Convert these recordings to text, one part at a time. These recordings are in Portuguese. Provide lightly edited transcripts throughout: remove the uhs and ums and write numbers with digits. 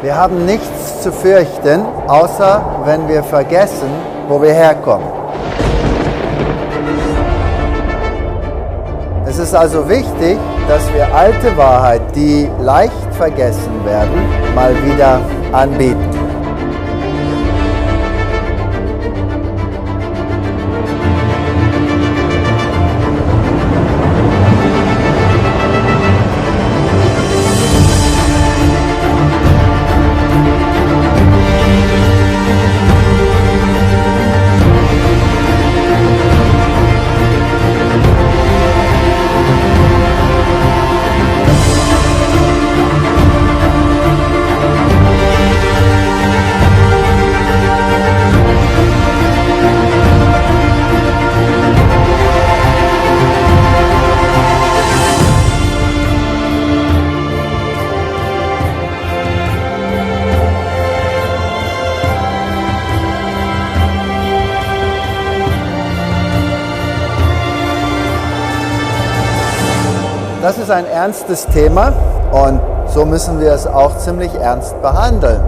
Wir haben nichts zu fürchten, außer wenn wir vergessen, wo wir herkommen. Es ist also wichtig, dass wir alte Wahrheit, die leicht vergessen werden, mal wieder anbieten. Das ist ein ernstes Thema und so müssen wir es auch ziemlich ernst behandeln.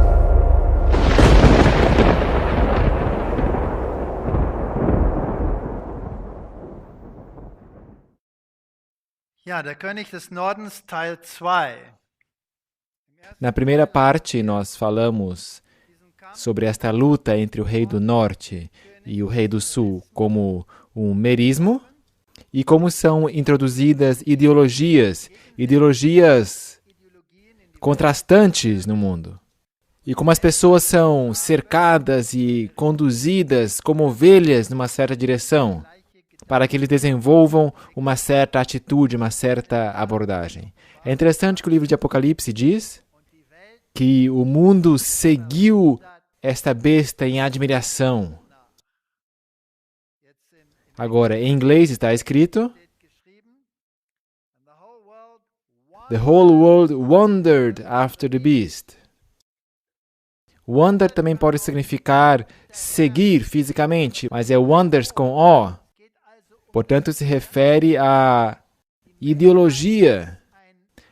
Ja, der König des Nordens, Teil 2. Na primeira parte, nós falamos sobre esta luta entre o rei do norte e o rei do sul como um merismo e como são introduzidas ideologias contrastantes no mundo. E como as pessoas são cercadas e conduzidas como ovelhas numa certa direção, para que eles desenvolvam uma certa atitude, uma certa abordagem. É interessante que o livro de Apocalipse diz que o mundo seguiu esta besta em admiração. Agora, em inglês está escrito: The whole world wondered after the beast. Wonder também pode significar seguir fisicamente, mas é wonders com O. Portanto, se refere à ideologia.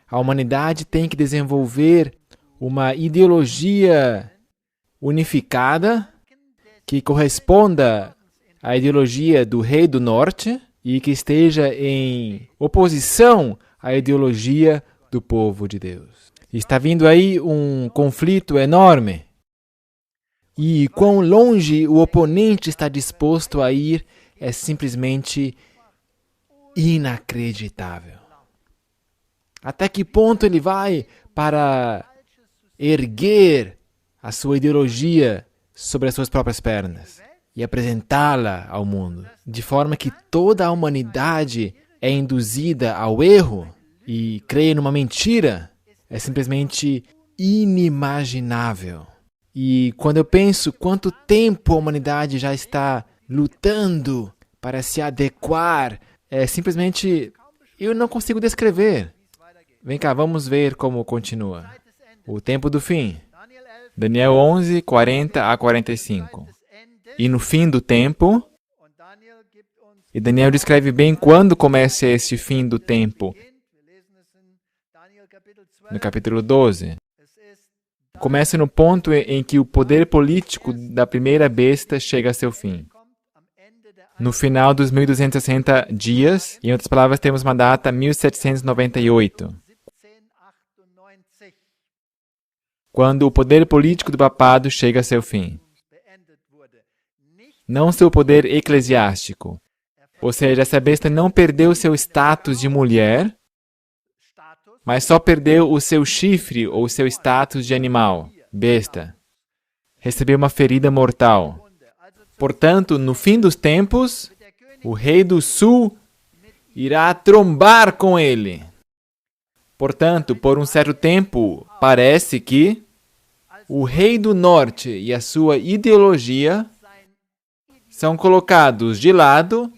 A humanidade tem que desenvolver uma ideologia unificada que corresponda à ideologia do rei do norte e que esteja em oposição à ideologia do povo de Deus. Está vindo aí um conflito enorme. E quão longe o oponente está disposto a ir é simplesmente inacreditável. Até que ponto ele vai para erguer a sua ideologia sobre as suas próprias pernas e apresentá-la ao mundo, de forma que toda a humanidade é induzida ao erro e creia numa mentira, é simplesmente inimaginável. E quando eu penso quanto tempo a humanidade já está lutando para se adequar, é simplesmente, eu não consigo descrever. Vem cá, vamos ver como continua. O tempo do fim. Daniel 11, 40 a 45. E no fim do tempo, e Daniel descreve bem quando começa esse fim do tempo. No capítulo 12. Começa no ponto em que o poder político da primeira besta chega a seu fim. No final dos 1260 dias, em outras palavras, temos uma data 1798. Quando o poder político do papado chega a seu fim. Não seu poder eclesiástico. Ou seja, essa besta não perdeu seu status de mulher, mas só perdeu o seu chifre ou seu status de animal, besta. Recebeu uma ferida mortal. Portanto, no fim dos tempos, o rei do sul irá trombar com ele. Portanto, por um certo tempo, parece que o rei do norte e a sua ideologia são colocados de lado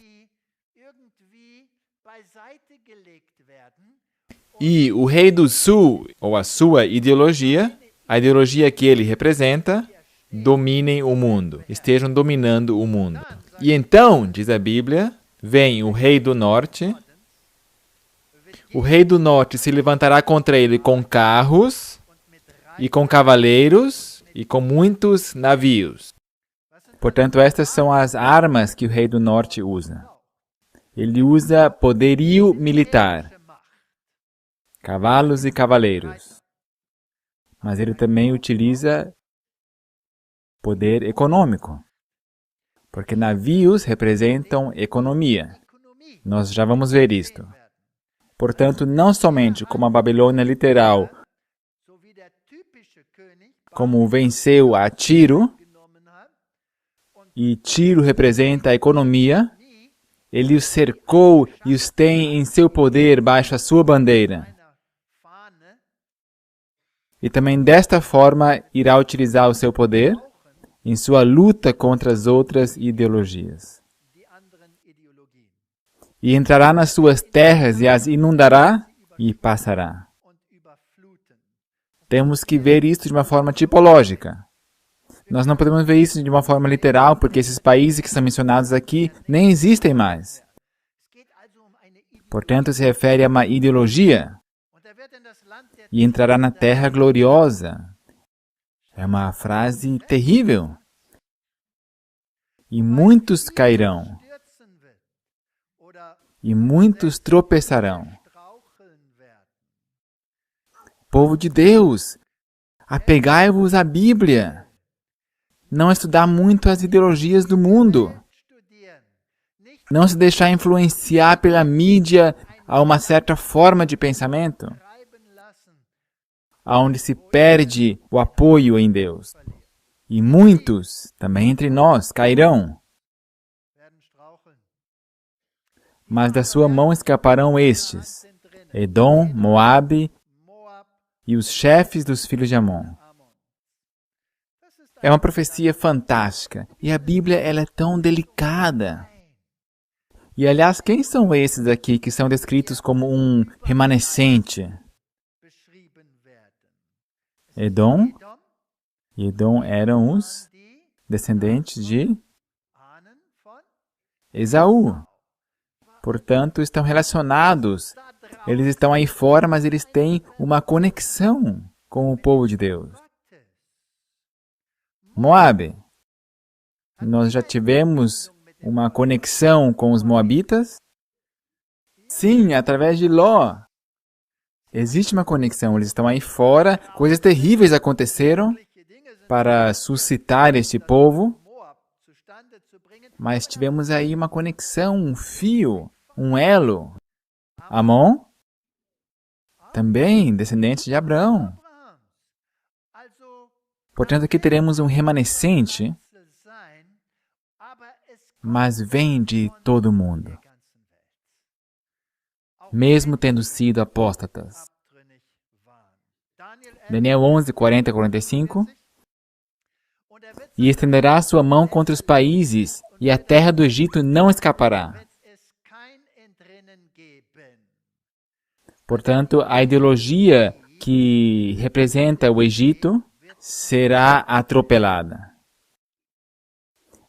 e o rei do sul, ou a sua ideologia, a ideologia que ele representa, dominem o mundo, estejam dominando o mundo. E então, diz a Bíblia, vem o rei do norte. O rei do norte se levantará contra ele com carros e com cavaleiros e com muitos navios. Portanto, estas são as armas que o rei do norte usa. Ele usa poderio militar, cavalos e cavaleiros. Mas ele também utiliza poder econômico, porque navios representam economia. Nós já vamos ver isto. Portanto, não somente como a Babilônia literal, como venceu a Tiro, e Tiro representa a economia, ele os cercou e os tem em seu poder baixo a sua bandeira. E também desta forma irá utilizar o seu poder em sua luta contra as outras ideologias. E entrará nas suas terras e as inundará e passará. Temos que ver isso de uma forma tipológica. Nós não podemos ver isso de uma forma literal, porque esses países que são mencionados aqui nem existem mais. Portanto, se refere a uma ideologia. E entrará na terra gloriosa. É uma frase terrível. E muitos cairão. E muitos tropeçarão. Povo de Deus, apegai-vos à Bíblia. Não estudar muito as ideologias do mundo. Não se deixar influenciar pela mídia a uma certa forma de pensamento, onde se perde o apoio em Deus. E muitos, também entre nós, cairão. Mas da sua mão escaparão estes, Edom, Moabe e os chefes dos filhos de Amon. É uma profecia fantástica. E a Bíblia ela é tão delicada. E, aliás, quem são esses aqui que são descritos como um remanescente? Edom. E Edom eram os descendentes de Esaú. Portanto, estão relacionados. Eles estão aí fora, mas eles têm uma conexão com o povo de Deus. Moabe. Nós já tivemos uma conexão com os moabitas? Sim, através de Ló. Existe uma conexão. Eles estão aí fora. Coisas terríveis aconteceram para suscitar este povo. Mas tivemos aí uma conexão, um fio, um elo. Amon, também descendente de Abraão. Portanto, aqui teremos um remanescente, mas vem de todo mundo, mesmo tendo sido apóstatas. Daniel 11, 40 e 45. E estenderá sua mão contra os países, e a terra do Egito não escapará. Portanto, a ideologia que representa o Egito será atropelada.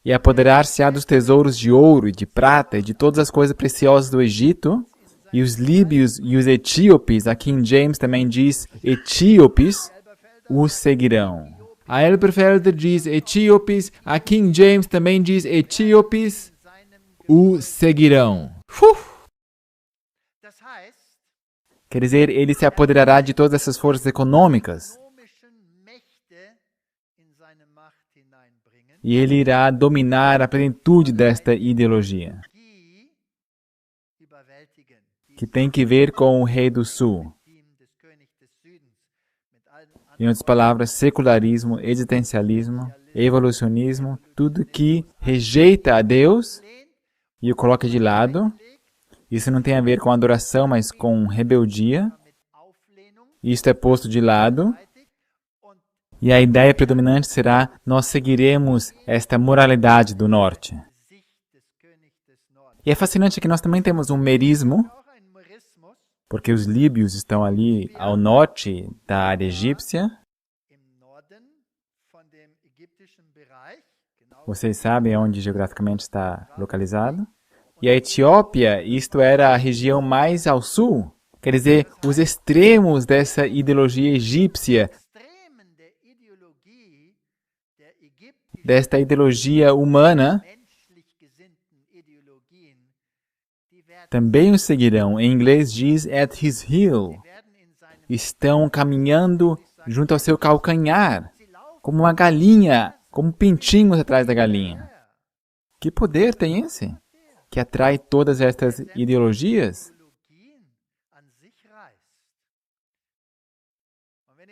E apoderar-se-á dos tesouros de ouro e de prata e de todas as coisas preciosas do Egito, e os líbios e os etíopes, a King James também diz etíopes, os seguirão. A Elberfelder diz etíopes, a King James também diz etíopes, o seguirão. Quer dizer, ele se apoderará de todas essas forças econômicas. E ele irá dominar a plenitude desta ideologia, que tem que ver com o rei do sul. Em outras palavras, secularismo, existencialismo, evolucionismo, tudo que rejeita a Deus e o coloca de lado. Isso não tem a ver com adoração, mas com rebeldia. Isto é posto de lado. E a ideia predominante será: nós seguiremos esta moralidade do norte. E é fascinante que nós também temos um merismo, porque os líbios estão ali ao norte da área egípcia. Vocês sabem onde geograficamente está localizado? E a Etiópia, isto era a região mais ao sul. Quer dizer, os extremos dessa ideologia egípcia desta ideologia humana também o seguirão. Em inglês diz at his heel. Estão caminhando junto ao seu calcanhar, como uma galinha, como pintinhos atrás da galinha. Que poder tem esse? Que atrai todas estas ideologias?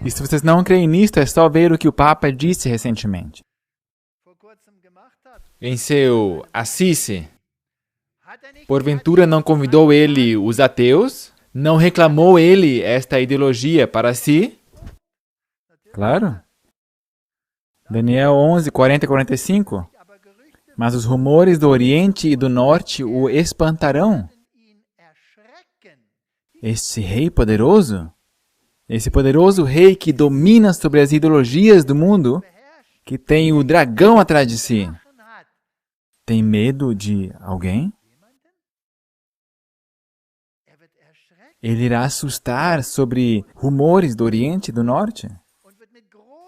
E se vocês não creem nisto, é só ver o que o Papa disse recentemente. Em seu Assisi, porventura não convidou ele os ateus? Não reclamou ele esta ideologia para si? Claro. Daniel 11, 40 e 45. Mas os rumores do Oriente e do Norte o espantarão. Este rei poderoso, esse poderoso rei que domina sobre as ideologias do mundo, que tem o dragão atrás de si, tem medo de alguém? Ele irá assustar sobre rumores do Oriente e do Norte?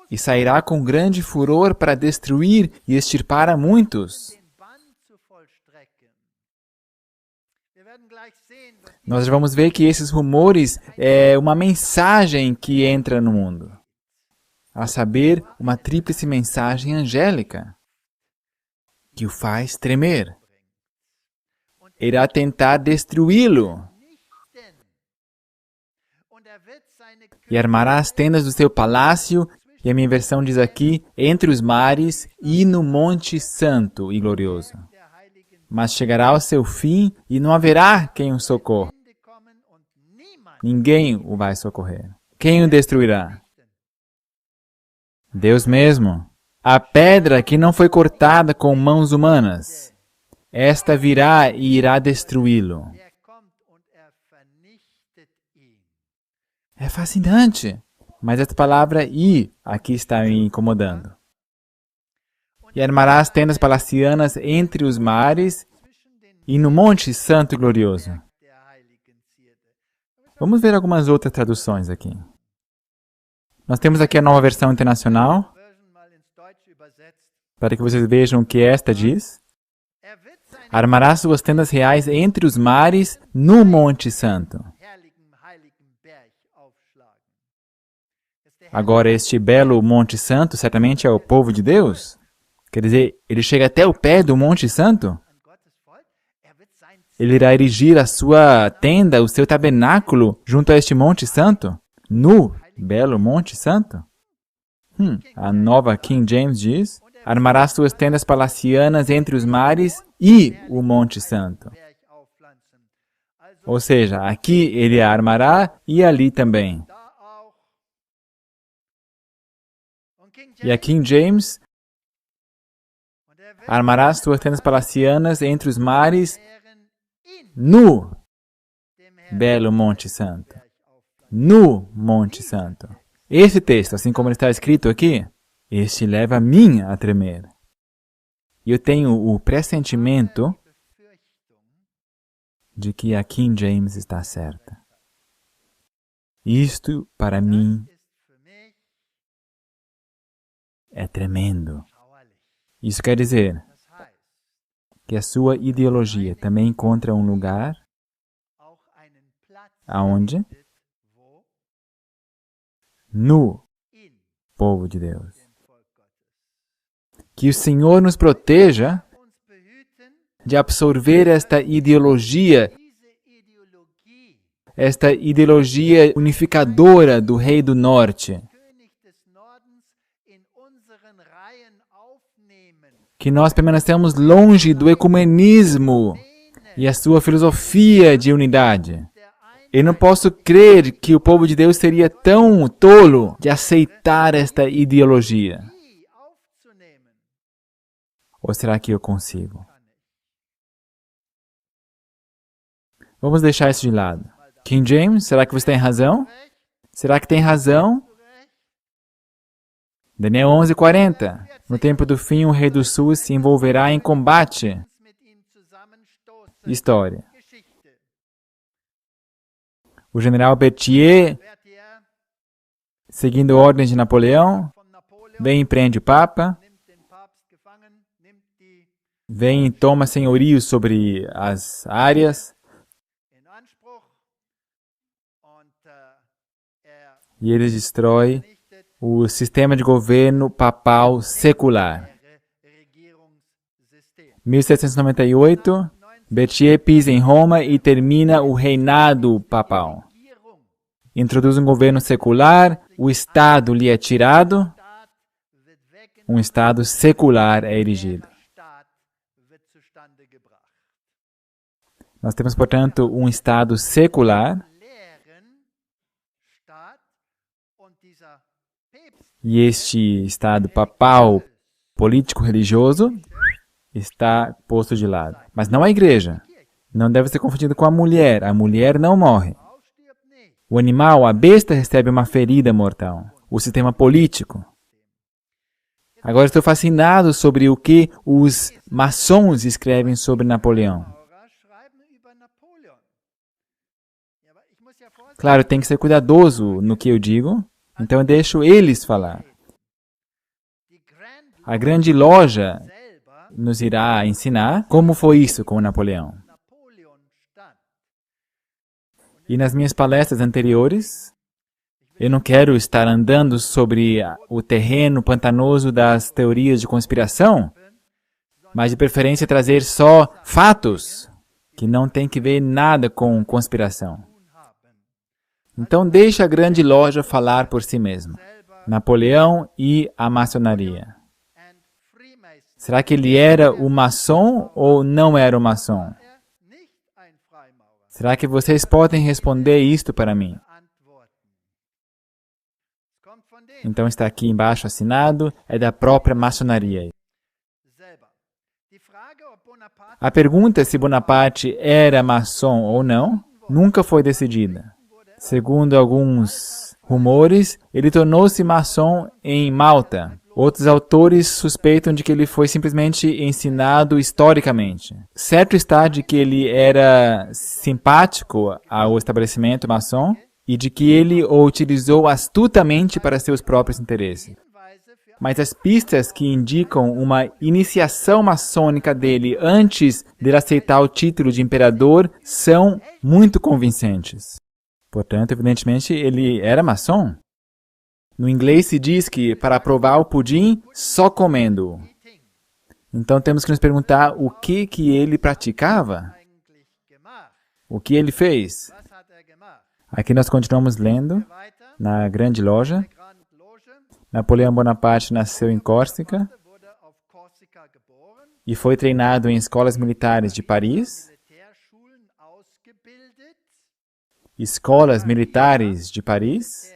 E sairá com grande furor para destruir e extirpar a muitos. Nós vamos ver que esses rumores é uma mensagem que entra no mundo. A saber, uma tríplice mensagem angélica, que o faz tremer. Irá tentar destruí-lo. E armará as tendas do seu palácio, e a minha versão diz aqui, entre os mares e no Monte Santo e Glorioso. Mas chegará ao seu fim e não haverá quem o socorra. Ninguém o vai socorrer. Quem o destruirá? Deus mesmo. A pedra que não foi cortada com mãos humanas. Esta virá e irá destruí-lo. É fascinante. Mas essa palavra "e" aqui está me incomodando. E armará as tendas palacianas entre os mares e no Monte Santo e Glorioso. Vamos ver algumas outras traduções aqui. Nós temos aqui a Nova Versão Internacional, para que vocês vejam o que esta diz. Armará suas tendas reais entre os mares no Monte Santo. Agora, este belo Monte Santo certamente é o povo de Deus? Quer dizer, ele chega até o pé do Monte Santo? Ele irá erigir a sua tenda, o seu tabernáculo, junto a este Monte Santo? No belo Monte Santo? A nova King James diz, armará suas tendas palacianas entre os mares e o Monte Santo. Ou seja, aqui ele a armará e ali também. E a King James armará suas tendas palacianas entre os mares no belo Monte Santo. No Monte Santo. Esse texto, assim como ele está escrito aqui, este leva a mim a tremer. E eu tenho o pressentimento de que a King James está certa. Isto, para mim, é tremendo. Isso quer dizer que a sua ideologia também encontra um lugar aonde? No povo de Deus. Que o Senhor nos proteja de absorver esta ideologia unificadora do Rei do Norte. Que nós permanecemos longe do ecumenismo e a sua filosofia de unidade. Eu não posso crer que o povo de Deus seria tão tolo de aceitar esta ideologia. Ou será que eu consigo? Vamos deixar isso de lado. King James, será que você tem razão? Será que tem razão? Daniel 11:40. No tempo do fim, o rei do sul se envolverá em combate. História. O general Berthier, seguindo ordens de Napoleão, vem e prende o Papa vem e toma senhorio sobre as áreas e ele destrói o sistema de governo papal secular. 1798, Berthier pisa em Roma e termina o reinado papal. Introduz um governo secular, o Estado lhe é tirado, um Estado secular é erigido. Nós temos, portanto, um Estado secular e este Estado papal, político-religioso, está posto de lado. Mas não a igreja. Não deve ser confundido com a mulher. A mulher não morre. O animal, a besta, recebe uma ferida mortal. O sistema político. Agora estou fascinado sobre o que os maçons escrevem sobre Napoleão. Claro, tem que ser cuidadoso no que eu digo, então eu deixo eles falar. A grande loja nos irá ensinar como foi isso com Napoleão. E nas minhas palestras anteriores, eu não quero estar andando sobre o terreno pantanoso das teorias de conspiração, mas de preferência trazer só fatos que não tem que ver nada com conspiração. Então deixa a grande loja falar por si mesma. Napoleão e a maçonaria. Será que ele era o maçom ou não era o maçom? Será que vocês podem responder isto para mim? Então está aqui embaixo assinado, é da própria maçonaria. A pergunta se Bonaparte era maçom ou não, nunca foi decidida. Segundo alguns rumores, ele tornou-se maçom em Malta. Outros autores suspeitam de que ele foi simplesmente ensinado historicamente. Certo está de que ele era simpático ao estabelecimento maçom e de que ele o utilizou astutamente para seus próprios interesses. Mas as pistas que indicam uma iniciação maçônica dele antes de ele aceitar o título de imperador são muito convincentes. Portanto, evidentemente, ele era maçom. No inglês se diz que para provar o pudim, só comendo. Então temos que nos perguntar o que ele praticava? O que ele fez? Aqui nós continuamos lendo, na grande loja. Napoleão Bonaparte nasceu em Córcega e foi treinado em escolas militares de Paris. Escolas militares de Paris.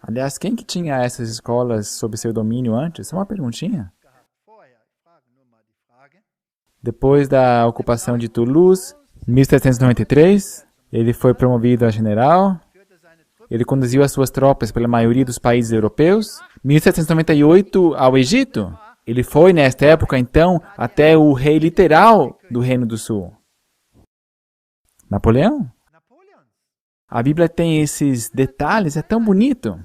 Aliás, quem que tinha essas escolas sob seu domínio antes? Só uma perguntinha. Depois da ocupação de Toulouse, em 1793, ele foi promovido a general. Ele conduziu as suas tropas pela maioria dos países europeus. Em 1798, ao Egito. Ele foi, nesta época, então, até o rei literal do Reino do Sul. Napoleão? A Bíblia tem esses detalhes, é tão bonito.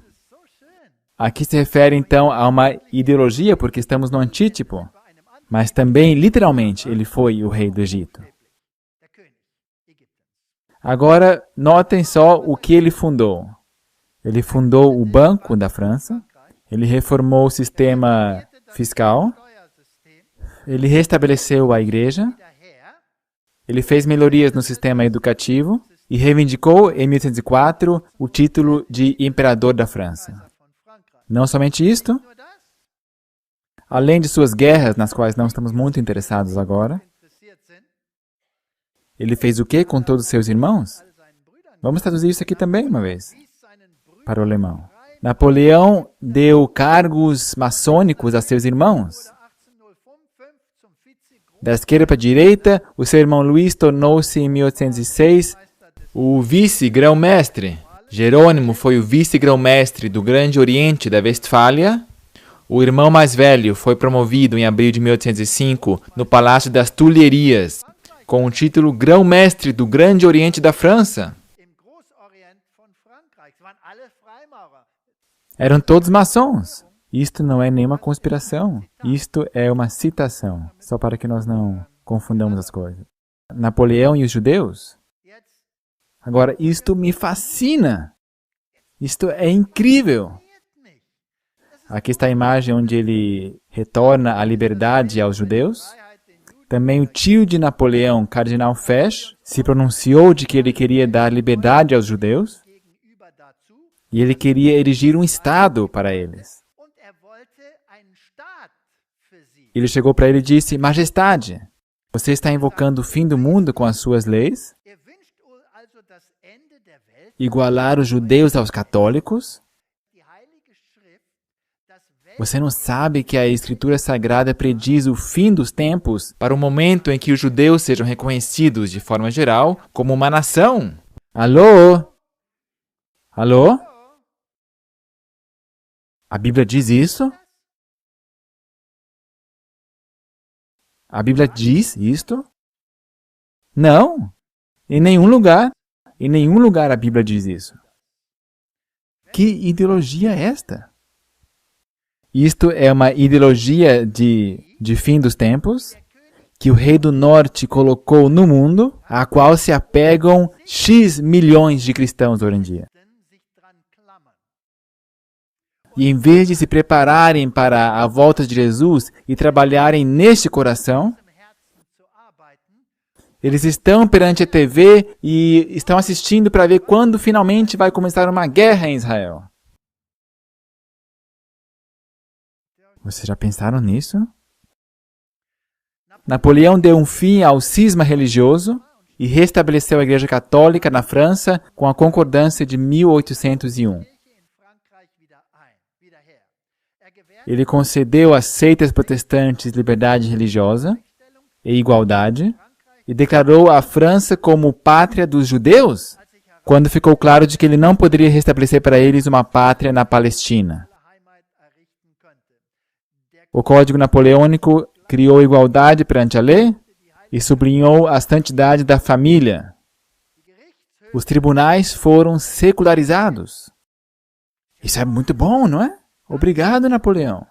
Aqui se refere, então, a uma ideologia, porque estamos no antítipo. Mas também, literalmente, ele foi o rei do Egito. Agora, notem só o que ele fundou. Ele fundou o Banco da França. Ele reformou o sistema fiscal. Ele restabeleceu a igreja. Ele fez melhorias no sistema educativo. E reivindicou, em 1804, o título de Imperador da França. Não somente isto, além de suas guerras, nas quais não estamos muito interessados agora, ele fez o quê com todos os seus irmãos? Vamos traduzir isso aqui também uma vez, para o alemão. Napoleão deu cargos maçônicos a seus irmãos. Da esquerda para a direita, o seu irmão Luís tornou-se, em 1806, o vice-grão-mestre. Jerônimo foi o vice-grão-mestre do Grande Oriente da Westfália. O irmão mais velho foi promovido em abril de 1805 no Palácio das Tulherias, com o título Grão-mestre do Grande Oriente da França. Eram todos maçons. Isto não é nenhuma conspiração. Isto é uma citação, só para que nós não confundamos as coisas. Napoleão e os judeus? Agora, isto me fascina. Isto é incrível. Aqui está a imagem onde ele retorna a liberdade aos judeus. Também o tio de Napoleão, Cardeal Fesch, se pronunciou de que ele queria dar liberdade aos judeus e ele queria erigir um Estado para eles. Ele chegou para ele e disse: Majestade, você está invocando o fim do mundo com as suas leis? Igualar os judeus aos católicos? Você não sabe que a Escritura Sagrada prediz o fim dos tempos para o momento em que os judeus sejam reconhecidos de forma geral como uma nação? Alô? Alô? A Bíblia diz isso? A Bíblia diz isto? Não. Em nenhum lugar. Em nenhum lugar a Bíblia diz isso. Que ideologia é esta? Isto é uma ideologia de fim dos tempos que o rei do norte colocou no mundo, a qual se apegam X milhões de cristãos hoje em dia. E em vez de se prepararem para a volta de Jesus e trabalharem neste coração, eles estão perante a TV e estão assistindo para ver quando finalmente vai começar uma guerra em Israel. Vocês já pensaram nisso? Napoleão deu um fim ao cisma religioso e restabeleceu a Igreja Católica na França com a Concordância de 1801. Ele concedeu às seitas protestantes liberdade religiosa e igualdade e declarou a França como pátria dos judeus, quando ficou claro de que ele não poderia restabelecer para eles uma pátria na Palestina. O Código Napoleônico criou igualdade perante a lei e sublinhou a santidade da família. Os tribunais foram secularizados. Isso é muito bom, não é? Obrigado, Napoleão.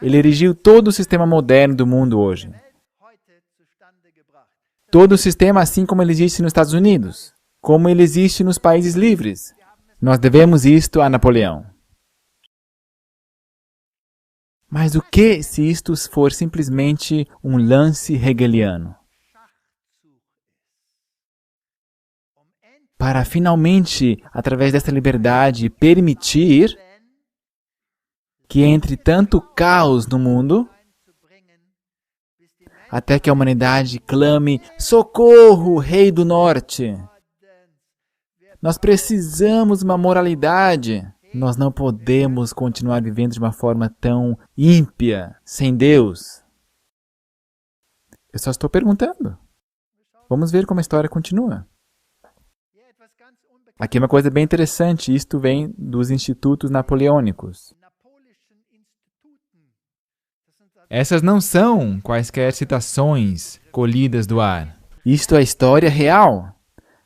Ele erigiu todo o sistema moderno do mundo hoje. Todo o sistema assim como ele existe nos Estados Unidos, como ele existe nos países livres. Nós devemos isto a Napoleão. Mas o que se isto for simplesmente um lance hegeliano? Para finalmente, através dessa liberdade, permitir que entre tanto caos no mundo, até que a humanidade clame: socorro, Rei do Norte! Nós precisamos de uma moralidade. Nós não podemos continuar vivendo de uma forma tão ímpia, sem Deus. Eu só estou perguntando. Vamos ver como a história continua. Aqui é uma coisa bem interessante. Isto vem dos institutos napoleônicos. Essas não são quaisquer citações colhidas do ar. Isto é história real.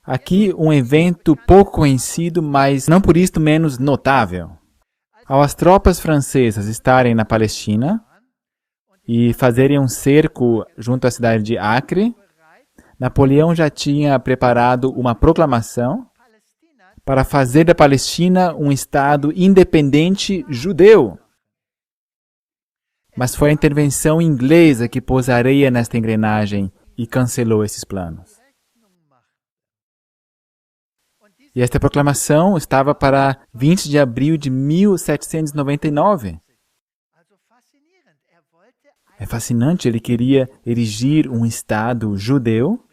Aqui um evento pouco conhecido, mas não por isto menos notável. Ao as tropas francesas estarem na Palestina e fazerem um cerco junto à cidade de Acre, Napoleão já tinha preparado uma proclamação para fazer da Palestina um Estado independente judeu. Mas foi a intervenção inglesa que pôs areia nesta engrenagem e cancelou esses planos. E esta proclamação estava para 20 de abril de 1799. É fascinante, ele queria erigir um Estado judeu,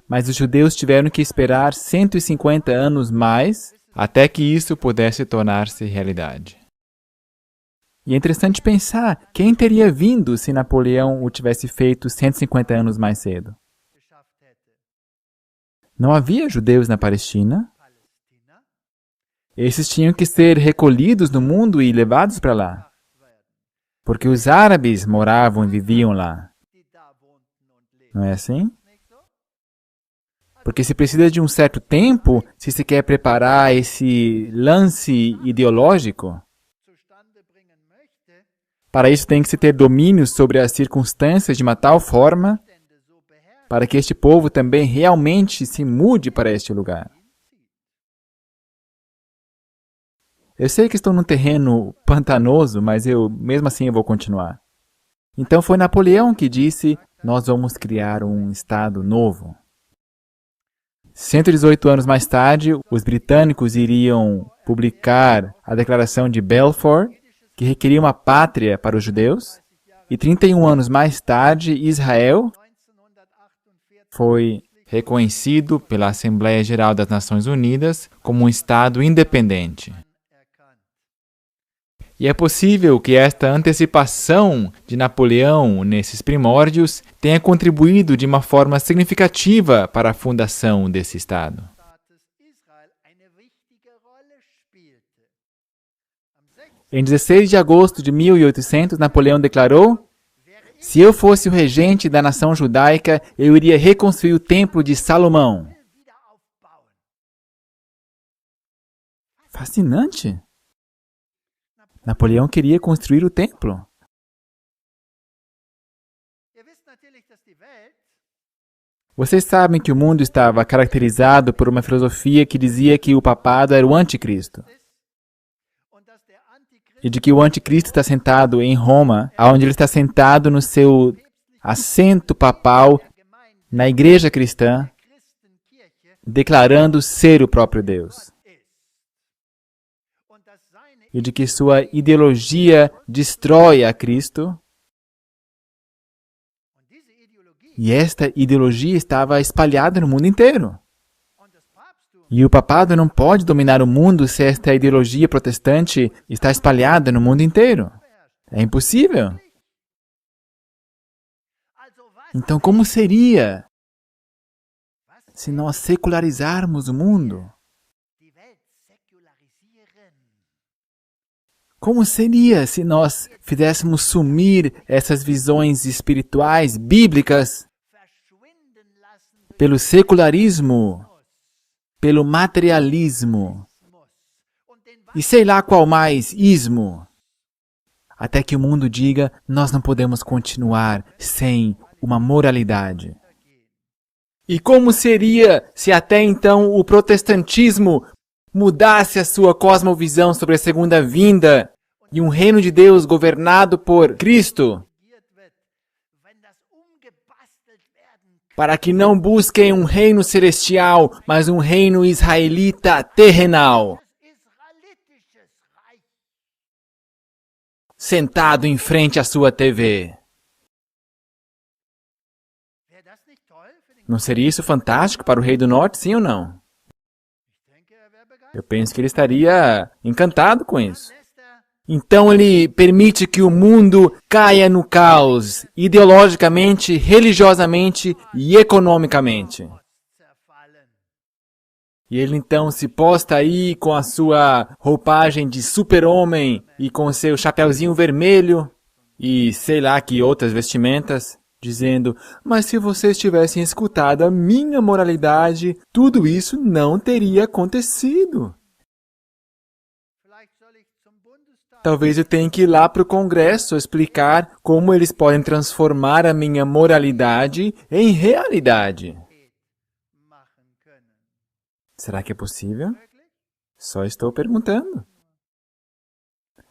mas os judeus tiveram que esperar 150 anos mais até que isso pudesse tornar-se realidade. E é interessante pensar, quem teria vindo se Napoleão o tivesse feito 150 anos mais cedo? Não havia judeus na Palestina. Esses tinham que ser recolhidos no mundo e levados para lá. Porque os árabes moravam e viviam lá. Não é assim? Porque se precisa de um certo tempo, se se quer preparar esse lance ideológico, para isso tem que se ter domínio sobre as circunstâncias de uma tal forma para que este povo também realmente se mude para este lugar. Eu sei que estou num terreno pantanoso, mas mesmo assim eu vou continuar. Então foi Napoleão que disse, nós vamos criar um Estado novo. 118 anos mais tarde, os britânicos iriam publicar a Declaração de Balfour, que requeria uma pátria para os judeus. E 31 anos mais tarde, Israel foi reconhecido pela Assembleia Geral das Nações Unidas como um Estado independente. E é possível que esta antecipação de Napoleão nesses primórdios tenha contribuído de uma forma significativa para a fundação desse Estado. Em 16 de agosto de 1800, Napoleão declarou: se eu fosse o regente da nação judaica, eu iria reconstruir o Templo de Salomão. Fascinante! Napoleão queria construir o templo. Vocês sabem que o mundo estava caracterizado por uma filosofia que dizia que o papado era o anticristo. E de que o anticristo está sentado em Roma, onde ele está sentado no seu assento papal na igreja cristã, declarando ser o próprio Deus. E de que sua ideologia destrói a Cristo. E esta ideologia estava espalhada no mundo inteiro. E o papado não pode dominar o mundo se esta ideologia protestante está espalhada no mundo inteiro. É impossível. Então, como seria se nós secularizarmos o mundo? Como seria se nós fizéssemos sumir essas visões espirituais, bíblicas, pelo secularismo, pelo materialismo, e sei lá qual mais, ismo, até que o mundo diga, nós não podemos continuar sem uma moralidade. E como seria se até então o protestantismo mudasse a sua cosmovisão sobre a segunda vinda e um reino de Deus governado por Cristo, para que não busquem um reino celestial, mas um reino israelita terrenal, sentado em frente à sua TV. Não seria isso fantástico para o rei do norte, sim ou não? Eu penso que ele estaria encantado com isso. Então ele permite que o mundo caia no caos, ideologicamente, religiosamente e economicamente. E ele então se posta aí com a sua roupagem de super-homem e com seu chapeuzinho vermelho e sei lá que outras vestimentas, dizendo, mas se vocês tivessem escutado a minha moralidade, tudo isso não teria acontecido. Talvez eu tenha que ir lá para o Congresso explicar como eles podem transformar a minha moralidade em realidade. Será que é possível? Só estou perguntando.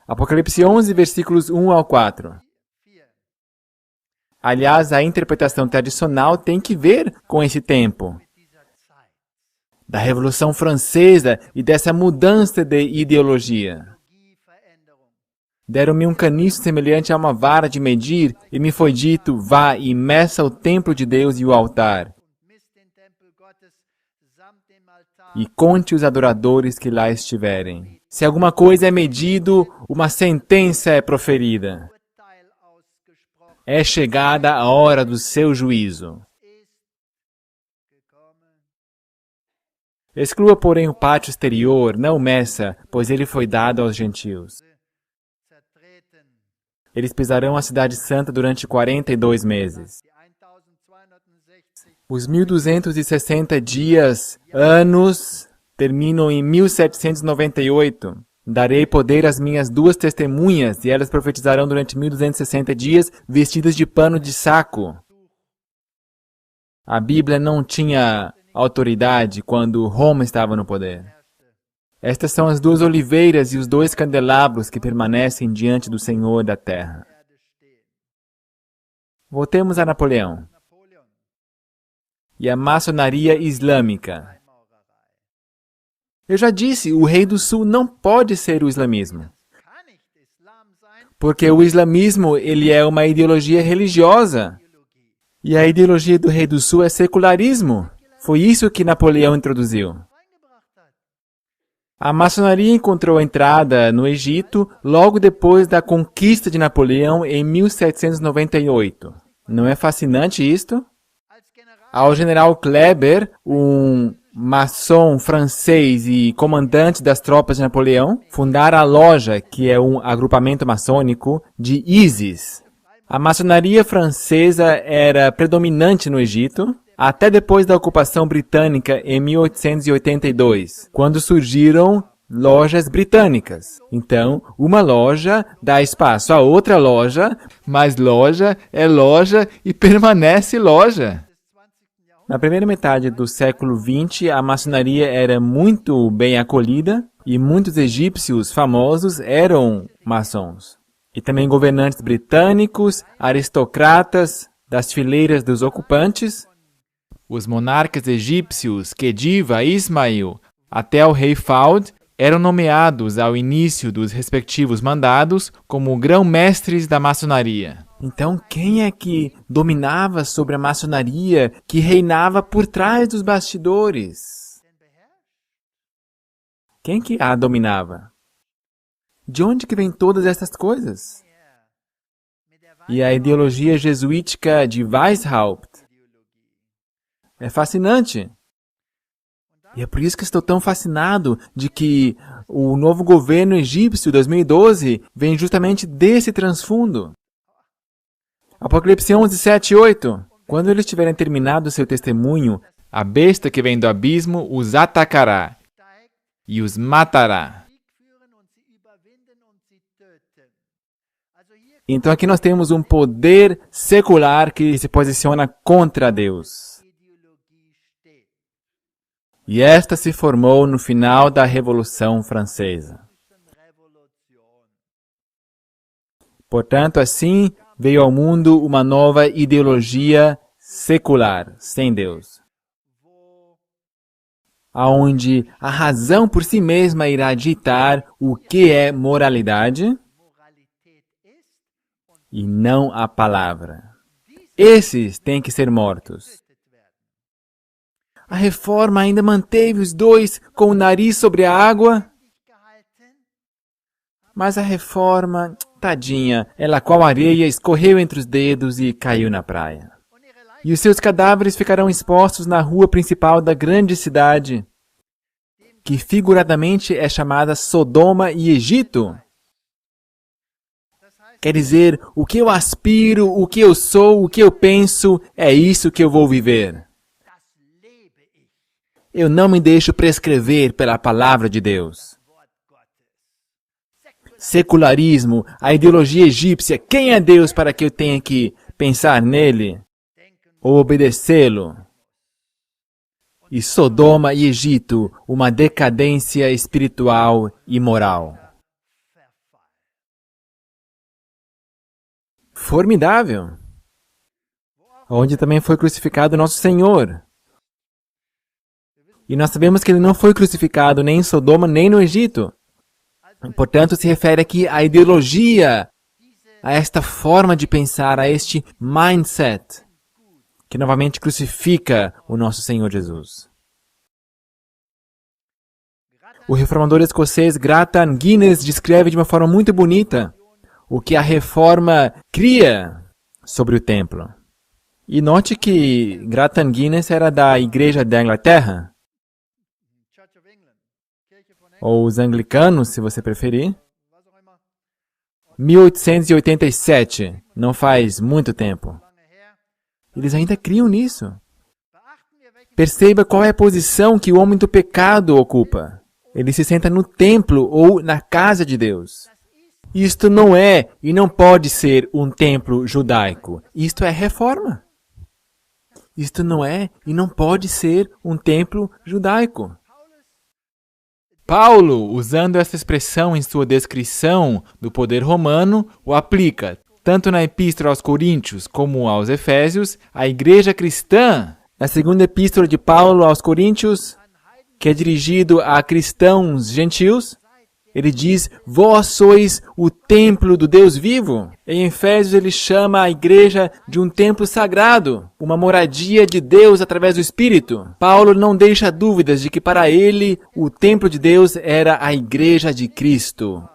Apocalipse 11, versículos 1 ao 4. Aliás, a interpretação tradicional tem que ver com esse tempo da Revolução Francesa e dessa mudança de ideologia. Deram-me um caniço semelhante a uma vara de medir, e me foi dito, vá e meça o templo de Deus e o altar. E conte os adoradores que lá estiverem. Se alguma coisa é medido, uma sentença é proferida. É chegada a hora do seu juízo. Exclua, porém, o pátio exterior, não meça, pois ele foi dado aos gentios. Eles pisarão a cidade santa durante 42 meses. Os 1260 dias, anos, terminam em 1798. Darei poder às minhas 2 testemunhas, e elas profetizarão durante 1260 dias, vestidas de pano de saco. A Bíblia não tinha autoridade quando Roma estava no poder. Estas são as 2 oliveiras e os 2 candelabros que permanecem diante do Senhor da terra. Voltemos a Napoleão e a maçonaria islâmica. Eu já disse, o rei do sul não pode ser o islamismo. Porque o islamismo, ele é uma ideologia religiosa. E a ideologia do rei do sul é secularismo. Foi isso que Napoleão introduziu. A maçonaria encontrou entrada no Egito logo depois da conquista de Napoleão em 1798. Não é fascinante isto? Ao general Kleber, um maçom francês e comandante das tropas de Napoleão, fundaram a loja, que é um agrupamento maçônico, de Isis. A maçonaria francesa era predominante no Egito, até depois da ocupação britânica em 1882, quando surgiram lojas britânicas. Então, uma loja dá espaço a outra loja, mas loja é loja e permanece loja. Na primeira metade do século XX, a maçonaria era muito bem acolhida e muitos egípcios famosos eram maçons. E também governantes britânicos, aristocratas das fileiras dos ocupantes. Os monarcas egípcios, Khedive, Ismail, até o rei Faud, eram nomeados ao início dos respectivos mandados como grão-mestres da maçonaria. Então, quem é que dominava sobre a maçonaria, que reinava por trás dos bastidores? Quem que a dominava? De onde que vem todas essas coisas? E a ideologia jesuítica de Weishaupt é fascinante. E é por isso que estou tão fascinado de que o novo governo egípcio 2012 vem justamente desse transfundo. Apocalipse 11, 7 e 8. Quando eles tiverem terminado seu testemunho, a besta que vem do abismo os atacará e os matará. Então aqui nós temos um poder secular que se posiciona contra Deus. E esta se formou no final da Revolução Francesa. Portanto, assim veio ao mundo uma nova ideologia secular, sem Deus, aonde a razão por si mesma irá ditar o que é moralidade e não a palavra. Esses têm que ser mortos. A reforma ainda manteve os 2 com o nariz sobre a água. Mas a reforma, tadinha, ela com a areia escorreu entre os dedos e caiu na praia. E os seus cadáveres ficarão expostos na rua principal da grande cidade, que figuradamente é chamada Sodoma e Egito. Quer dizer, o que eu aspiro, o que eu sou, o que eu penso, é isso que eu vou viver. Eu não me deixo prescrever pela palavra de Deus. Secularismo, a ideologia egípcia, quem é Deus para que eu tenha que pensar nele ou obedecê-lo? E Sodoma e Egito, uma decadência espiritual e moral. Formidável! Onde também foi crucificado nosso Senhor. E nós sabemos que ele não foi crucificado nem em Sodoma, nem no Egito. Portanto, se refere aqui à ideologia, a esta forma de pensar, a este mindset, que novamente crucifica o nosso Senhor Jesus. O reformador escocês Grattan Guinness descreve de uma forma muito bonita o que a reforma cria sobre o templo. E note que Grattan Guinness era da Igreja da Inglaterra, ou os anglicanos, se você preferir. 1887, não faz muito tempo. Eles ainda criam nisso. Perceba qual é a posição que o homem do pecado ocupa. Ele se senta no templo ou na casa de Deus. Isto não é e não pode ser um templo judaico. Isto é reforma. Isto não é e não pode ser um templo judaico. Paulo, usando essa expressão em sua descrição do poder romano, o aplica tanto na Epístola aos Coríntios como aos Efésios, à igreja cristã. Na segunda epístola de Paulo aos Coríntios, que é dirigido a cristãos gentios, ele diz, vós sois o templo do Deus vivo. Em Efésios ele chama a igreja de um templo sagrado, uma moradia de Deus através do Espírito. Paulo não deixa dúvidas de que para ele o templo de Deus era a igreja de Cristo.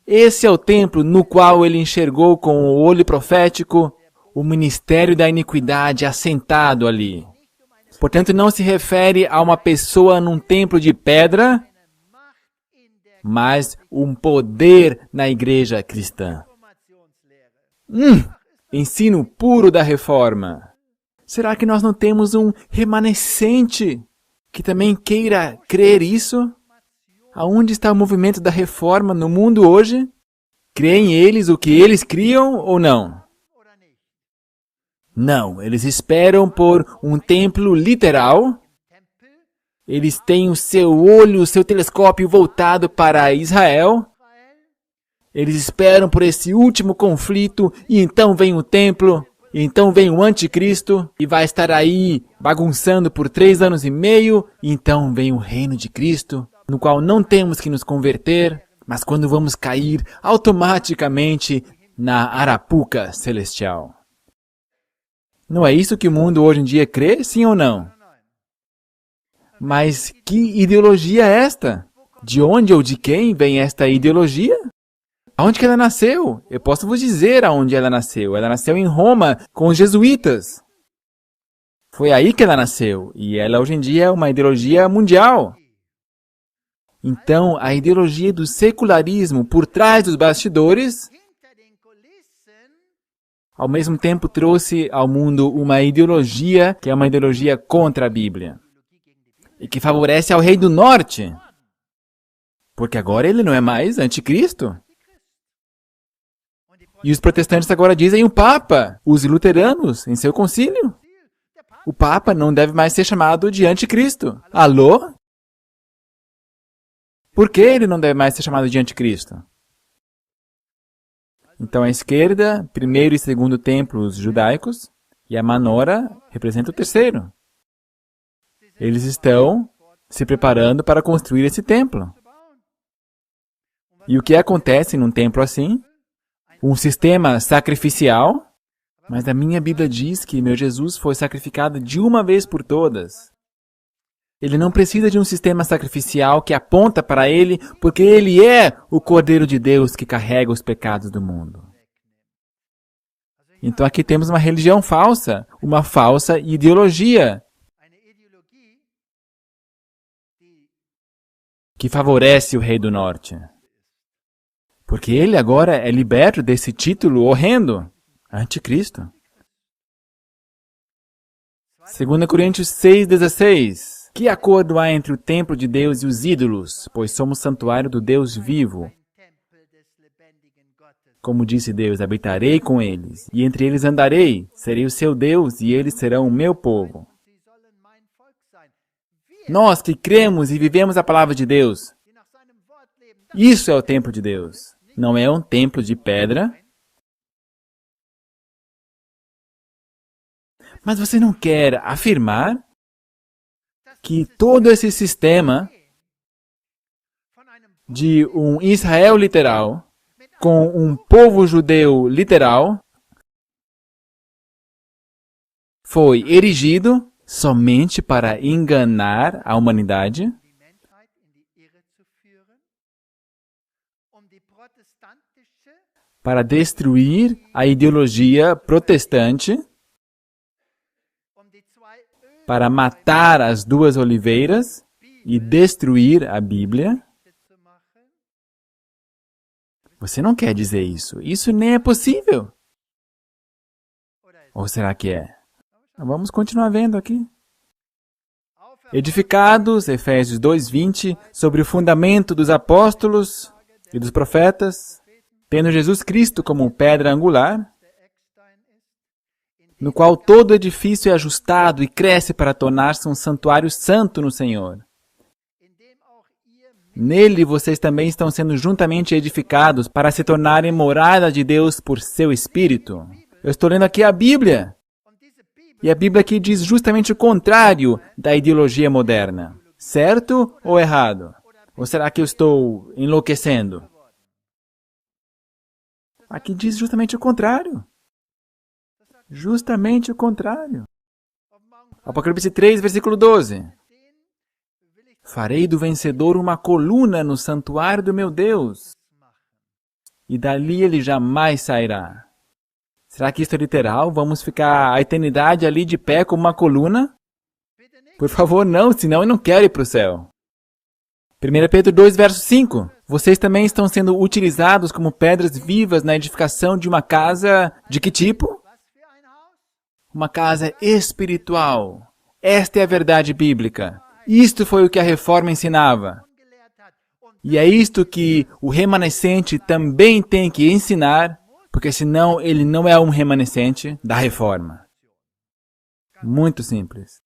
Esse é o templo no qual ele enxergou com o olho profético o ministério da iniquidade assentado ali. Portanto, não se refere a uma pessoa num templo de pedra, mas um poder na igreja cristã. Ensino puro da reforma. Será que nós não temos um remanescente que também queira crer isso? Aonde está o movimento da reforma no mundo hoje? Creem eles o que eles criam ou não? Não, eles esperam por um templo literal. Eles têm o seu olho, o seu telescópio voltado para Israel. Eles esperam por esse último conflito e então vem o templo, e então vem o anticristo e vai estar aí bagunçando por 3 anos e meio, e então vem o reino de Cristo, no qual não temos que nos converter, mas quando vamos cair automaticamente na arapuca celestial. Não é isso que o mundo hoje em dia crê, sim ou não? Mas que ideologia é esta? De onde ou de quem vem esta ideologia? Aonde que ela nasceu? Eu posso vos dizer aonde ela nasceu. Ela nasceu em Roma, com os jesuítas. Foi aí que ela nasceu. E ela hoje em dia é uma ideologia mundial. Então, a ideologia do secularismo por trás dos bastidores, ao mesmo tempo trouxe ao mundo uma ideologia que é uma ideologia contra a Bíblia. E que favorece ao rei do norte. Porque agora ele não é mais anticristo. E os protestantes agora dizem o Papa, os luteranos, em seu concílio. O Papa não deve mais ser chamado de anticristo. Alô? Por que ele não deve mais ser chamado de anticristo? Então a esquerda, primeiro e segundo templos judaicos, e a Manora representa o terceiro. Eles estão se preparando para construir esse templo. E o que acontece num templo assim? Um sistema sacrificial, mas a minha Bíblia diz que meu Jesus foi sacrificado de uma vez por todas. Ele não precisa de um sistema sacrificial que aponta para ele, porque ele é o Cordeiro de Deus que carrega os pecados do mundo. Então aqui temos uma religião falsa, uma falsa ideologia que favorece o rei do norte. Porque ele agora é liberto desse título horrendo, anticristo. 2 Coríntios 6,16. Que acordo há entre o templo de Deus e os ídolos? Pois somos santuário do Deus vivo. Como disse Deus, habitarei com eles, e entre eles andarei, serei o seu Deus, e eles serão o meu povo. Nós que cremos e vivemos a palavra de Deus, isso é o templo de Deus. Não é um templo de pedra. Mas você não quer afirmar que todo esse sistema de um Israel literal com um povo judeu literal foi erigido somente para enganar a humanidade? Para destruir a ideologia protestante? Para matar as duas oliveiras e destruir a Bíblia? Você não quer dizer isso. Isso nem é possível. Ou será que é? Vamos continuar vendo aqui. edificados, Efésios 2:20, sobre o fundamento dos apóstolos e dos profetas, tendo Jesus Cristo como pedra angular, no qual todo edifício é ajustado e cresce para tornar-se um santuário santo no Senhor. Nele vocês também estão sendo juntamente edificados para se tornarem morada de Deus por seu Espírito. Eu estou lendo aqui a Bíblia. E a Bíblia aqui diz justamente o contrário da ideologia moderna. Certo ou errado? Ou será que eu estou enlouquecendo? Aqui diz justamente o contrário. Justamente o contrário. Apocalipse 3, versículo 12. Farei do vencedor uma coluna no santuário do meu Deus, e dali ele jamais sairá. Será que isso é literal? Vamos ficar a eternidade ali de pé como uma coluna? Por favor, não, senão eu não quero ir para o céu. 1 Pedro 2, verso 5. Vocês também estão sendo utilizados como pedras vivas na edificação de uma casa de que tipo? Uma casa espiritual. Esta é a verdade bíblica. Isto foi o que a Reforma ensinava. E é isto que o remanescente também tem que ensinar, porque senão ele não é um remanescente da Reforma. Muito simples.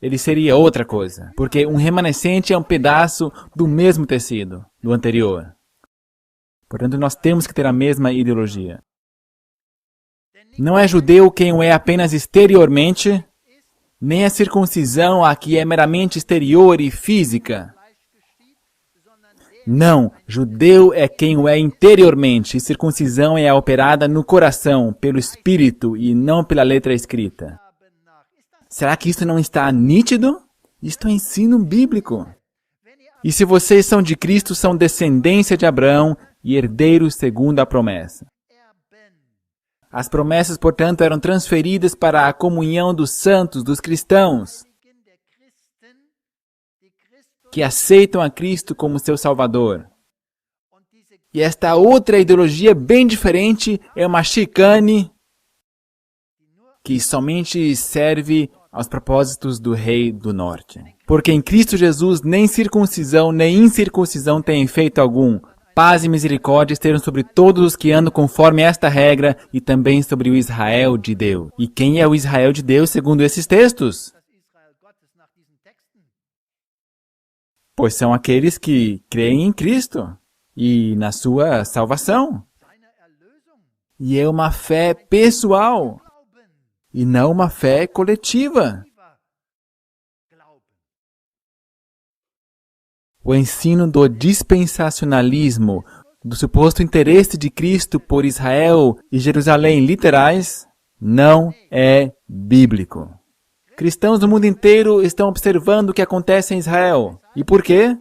Ele seria outra coisa, porque um remanescente é um pedaço do mesmo tecido, do anterior. Portanto, nós temos que ter a mesma ideologia. Não é judeu quem o é apenas exteriormente, nem a circuncisão a que é meramente exterior e física. Não, judeu é quem o é interiormente, e circuncisão é a operada no coração, pelo Espírito e não pela letra escrita. Será que isso não está nítido? Isto é ensino bíblico. E se vocês são de Cristo, são descendência de Abraão e herdeiros segundo a promessa. As promessas, portanto, eram transferidas para a comunhão dos santos, dos cristãos, que aceitam a Cristo como seu Salvador. E esta outra ideologia bem diferente é uma chicane que somente serve aos propósitos do rei do norte. Porque em Cristo Jesus nem circuncisão nem incircuncisão tem efeito algum. Paz e misericórdia estejam sobre todos os que andam conforme esta regra e também sobre o Israel de Deus. E quem é o Israel de Deus segundo esses textos? Pois são aqueles que creem em Cristo e na sua salvação. E é uma fé pessoal e não uma fé coletiva. O ensino do dispensacionalismo, do suposto interesse de Cristo por Israel e Jerusalém literais, não é bíblico. Cristãos do mundo inteiro estão observando o que acontece em Israel. E por quê?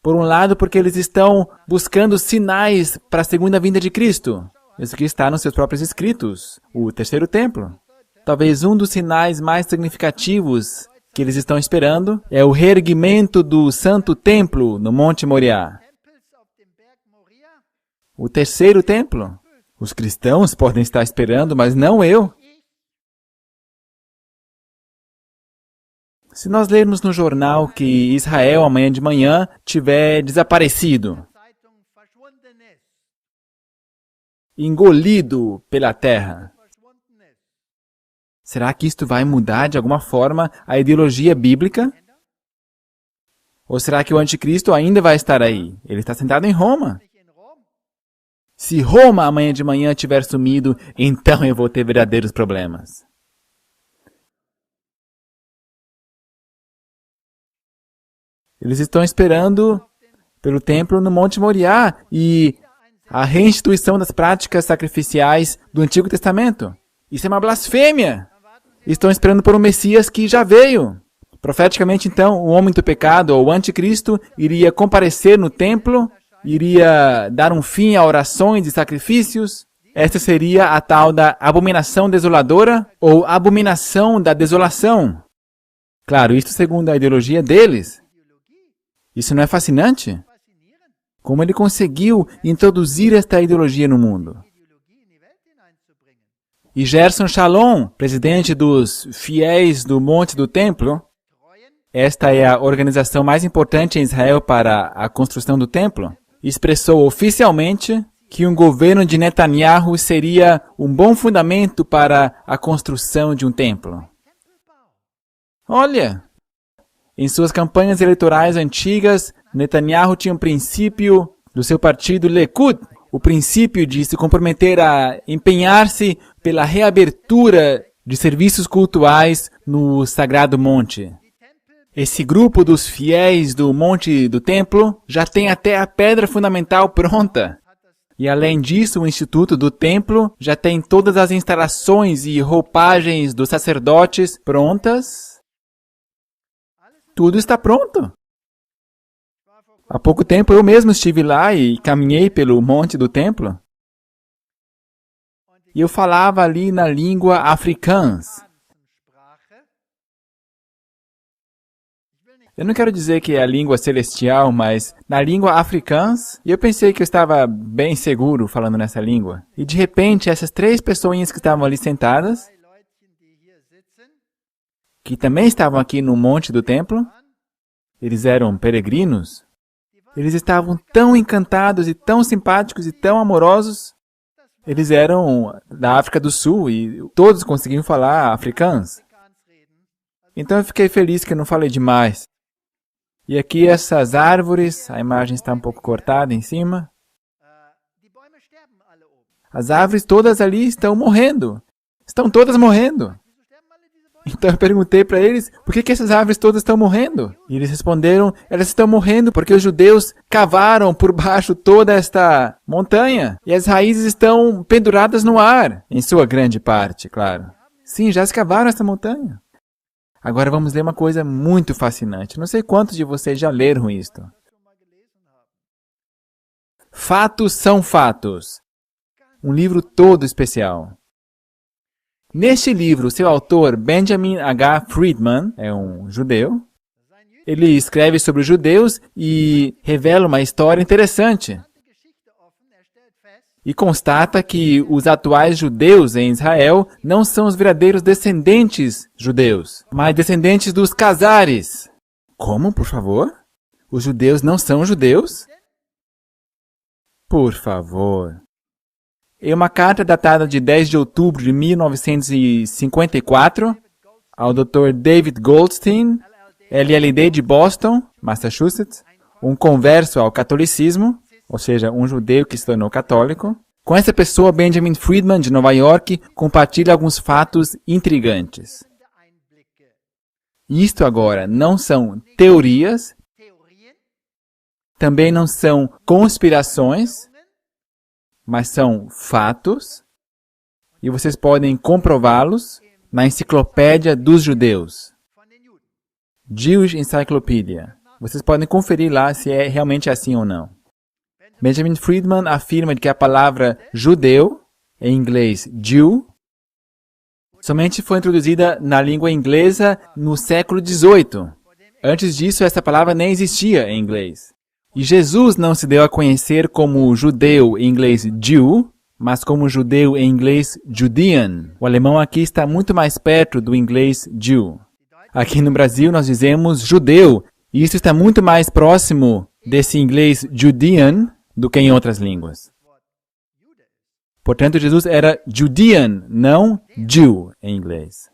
Por um lado, porque eles estão buscando sinais para a segunda vinda de Cristo. Isso aqui está nos seus próprios escritos, o terceiro templo. Talvez um dos sinais mais significativos que eles estão esperando é o reerguimento do Santo Templo no Monte Moriá. O terceiro templo. Os cristãos podem estar esperando, mas não eu. Se nós lermos no jornal que Israel amanhã de manhã tiver desaparecido, engolido pela terra, será que isto vai mudar de alguma forma a ideologia bíblica? Ou será que o anticristo ainda vai estar aí? Ele está sentado em Roma. Se Roma amanhã de manhã tiver sumido, então eu vou ter verdadeiros problemas. Eles estão esperando pelo templo no Monte Moriá e a reinstituição das práticas sacrificiais do Antigo Testamento. Isso é uma blasfêmia. Estão esperando por um Messias que já veio. Profeticamente, então, o homem do pecado, ou o anticristo, iria comparecer no templo, iria dar um fim a orações e sacrifícios. Esta seria a tal da abominação desoladora, ou abominação da desolação. Claro, isto segundo a ideologia deles. Isso não é fascinante? Como ele conseguiu introduzir esta ideologia no mundo? E Gerson Shalom, presidente dos fiéis do Monte do Templo, esta é a organização mais importante em Israel para a construção do templo, expressou oficialmente que um governo de Netanyahu seria um bom fundamento para a construção de um templo. Olha, em suas campanhas eleitorais antigas, Netanyahu tinha um princípio do seu partido Likud, o princípio de se comprometer a empenhar-se pela reabertura de serviços cultuais no Sagrado Monte. Esse grupo dos fiéis do Monte do Templo já tem até a pedra fundamental pronta. E além disso, o Instituto do Templo já tem todas as instalações e roupagens dos sacerdotes prontas. Tudo está pronto. Há pouco tempo eu mesmo estive lá e caminhei pelo Monte do Templo. E eu falava ali na língua africans. Eu não quero dizer que é a língua celestial, mas na língua africans, e eu pensei que eu estava bem seguro falando nessa língua. E de repente, essas 3 pessoinhas que estavam ali sentadas, que também estavam aqui no Monte do Templo, eles eram peregrinos, eles estavam tão encantados e tão simpáticos e tão amorosos. Eles eram da África do Sul e todos conseguiam falar africans. Então eu fiquei feliz que eu não falei demais. E aqui essas árvores, a imagem está um pouco cortada em cima. As árvores todas ali estão morrendo. Estão todas morrendo. Então eu perguntei para eles, por que essas árvores todas estão morrendo? E eles responderam, elas estão morrendo porque os judeus cavaram por baixo toda esta montanha. E as raízes estão penduradas no ar, em sua grande parte, claro. Sim, já escavaram essa montanha. Agora vamos ler uma coisa muito fascinante. Não sei quantos de vocês já leram isto. Fatos são fatos. Um livro todo especial. Neste livro, seu autor, Benjamin H. Friedman, é um judeu. Ele escreve sobre os judeus e revela uma história interessante. E constata que os atuais judeus em Israel não são os verdadeiros descendentes judeus, mas descendentes dos Casares. Como, por favor? Os judeus não são judeus? Por favor. Em uma carta datada de 10 de outubro de 1954, ao Dr. David Goldstein, LLD de Boston, Massachusetts, um converso ao catolicismo, ou seja, um judeu que se tornou católico. Com essa pessoa, Benjamin Friedman, de Nova York, compartilha alguns fatos intrigantes. Isto agora não são teorias, também não são conspirações, mas são fatos, e vocês podem comprová-los na Enciclopédia dos Judeus, Jewish Encyclopedia. Vocês podem conferir lá se é realmente assim ou não. Benjamin Friedman afirma que a palavra judeu, em inglês Jew, somente foi introduzida na língua inglesa no século XVIII. Antes disso, essa palavra nem existia em inglês. E Jesus não se deu a conhecer como judeu em inglês Jew, mas como judeu em inglês Judean. O alemão aqui está muito mais perto do inglês Jew. Aqui no Brasil nós dizemos judeu, e isso está muito mais próximo desse inglês Judean do que em outras línguas. Portanto, Jesus era Judean, não Jew em inglês.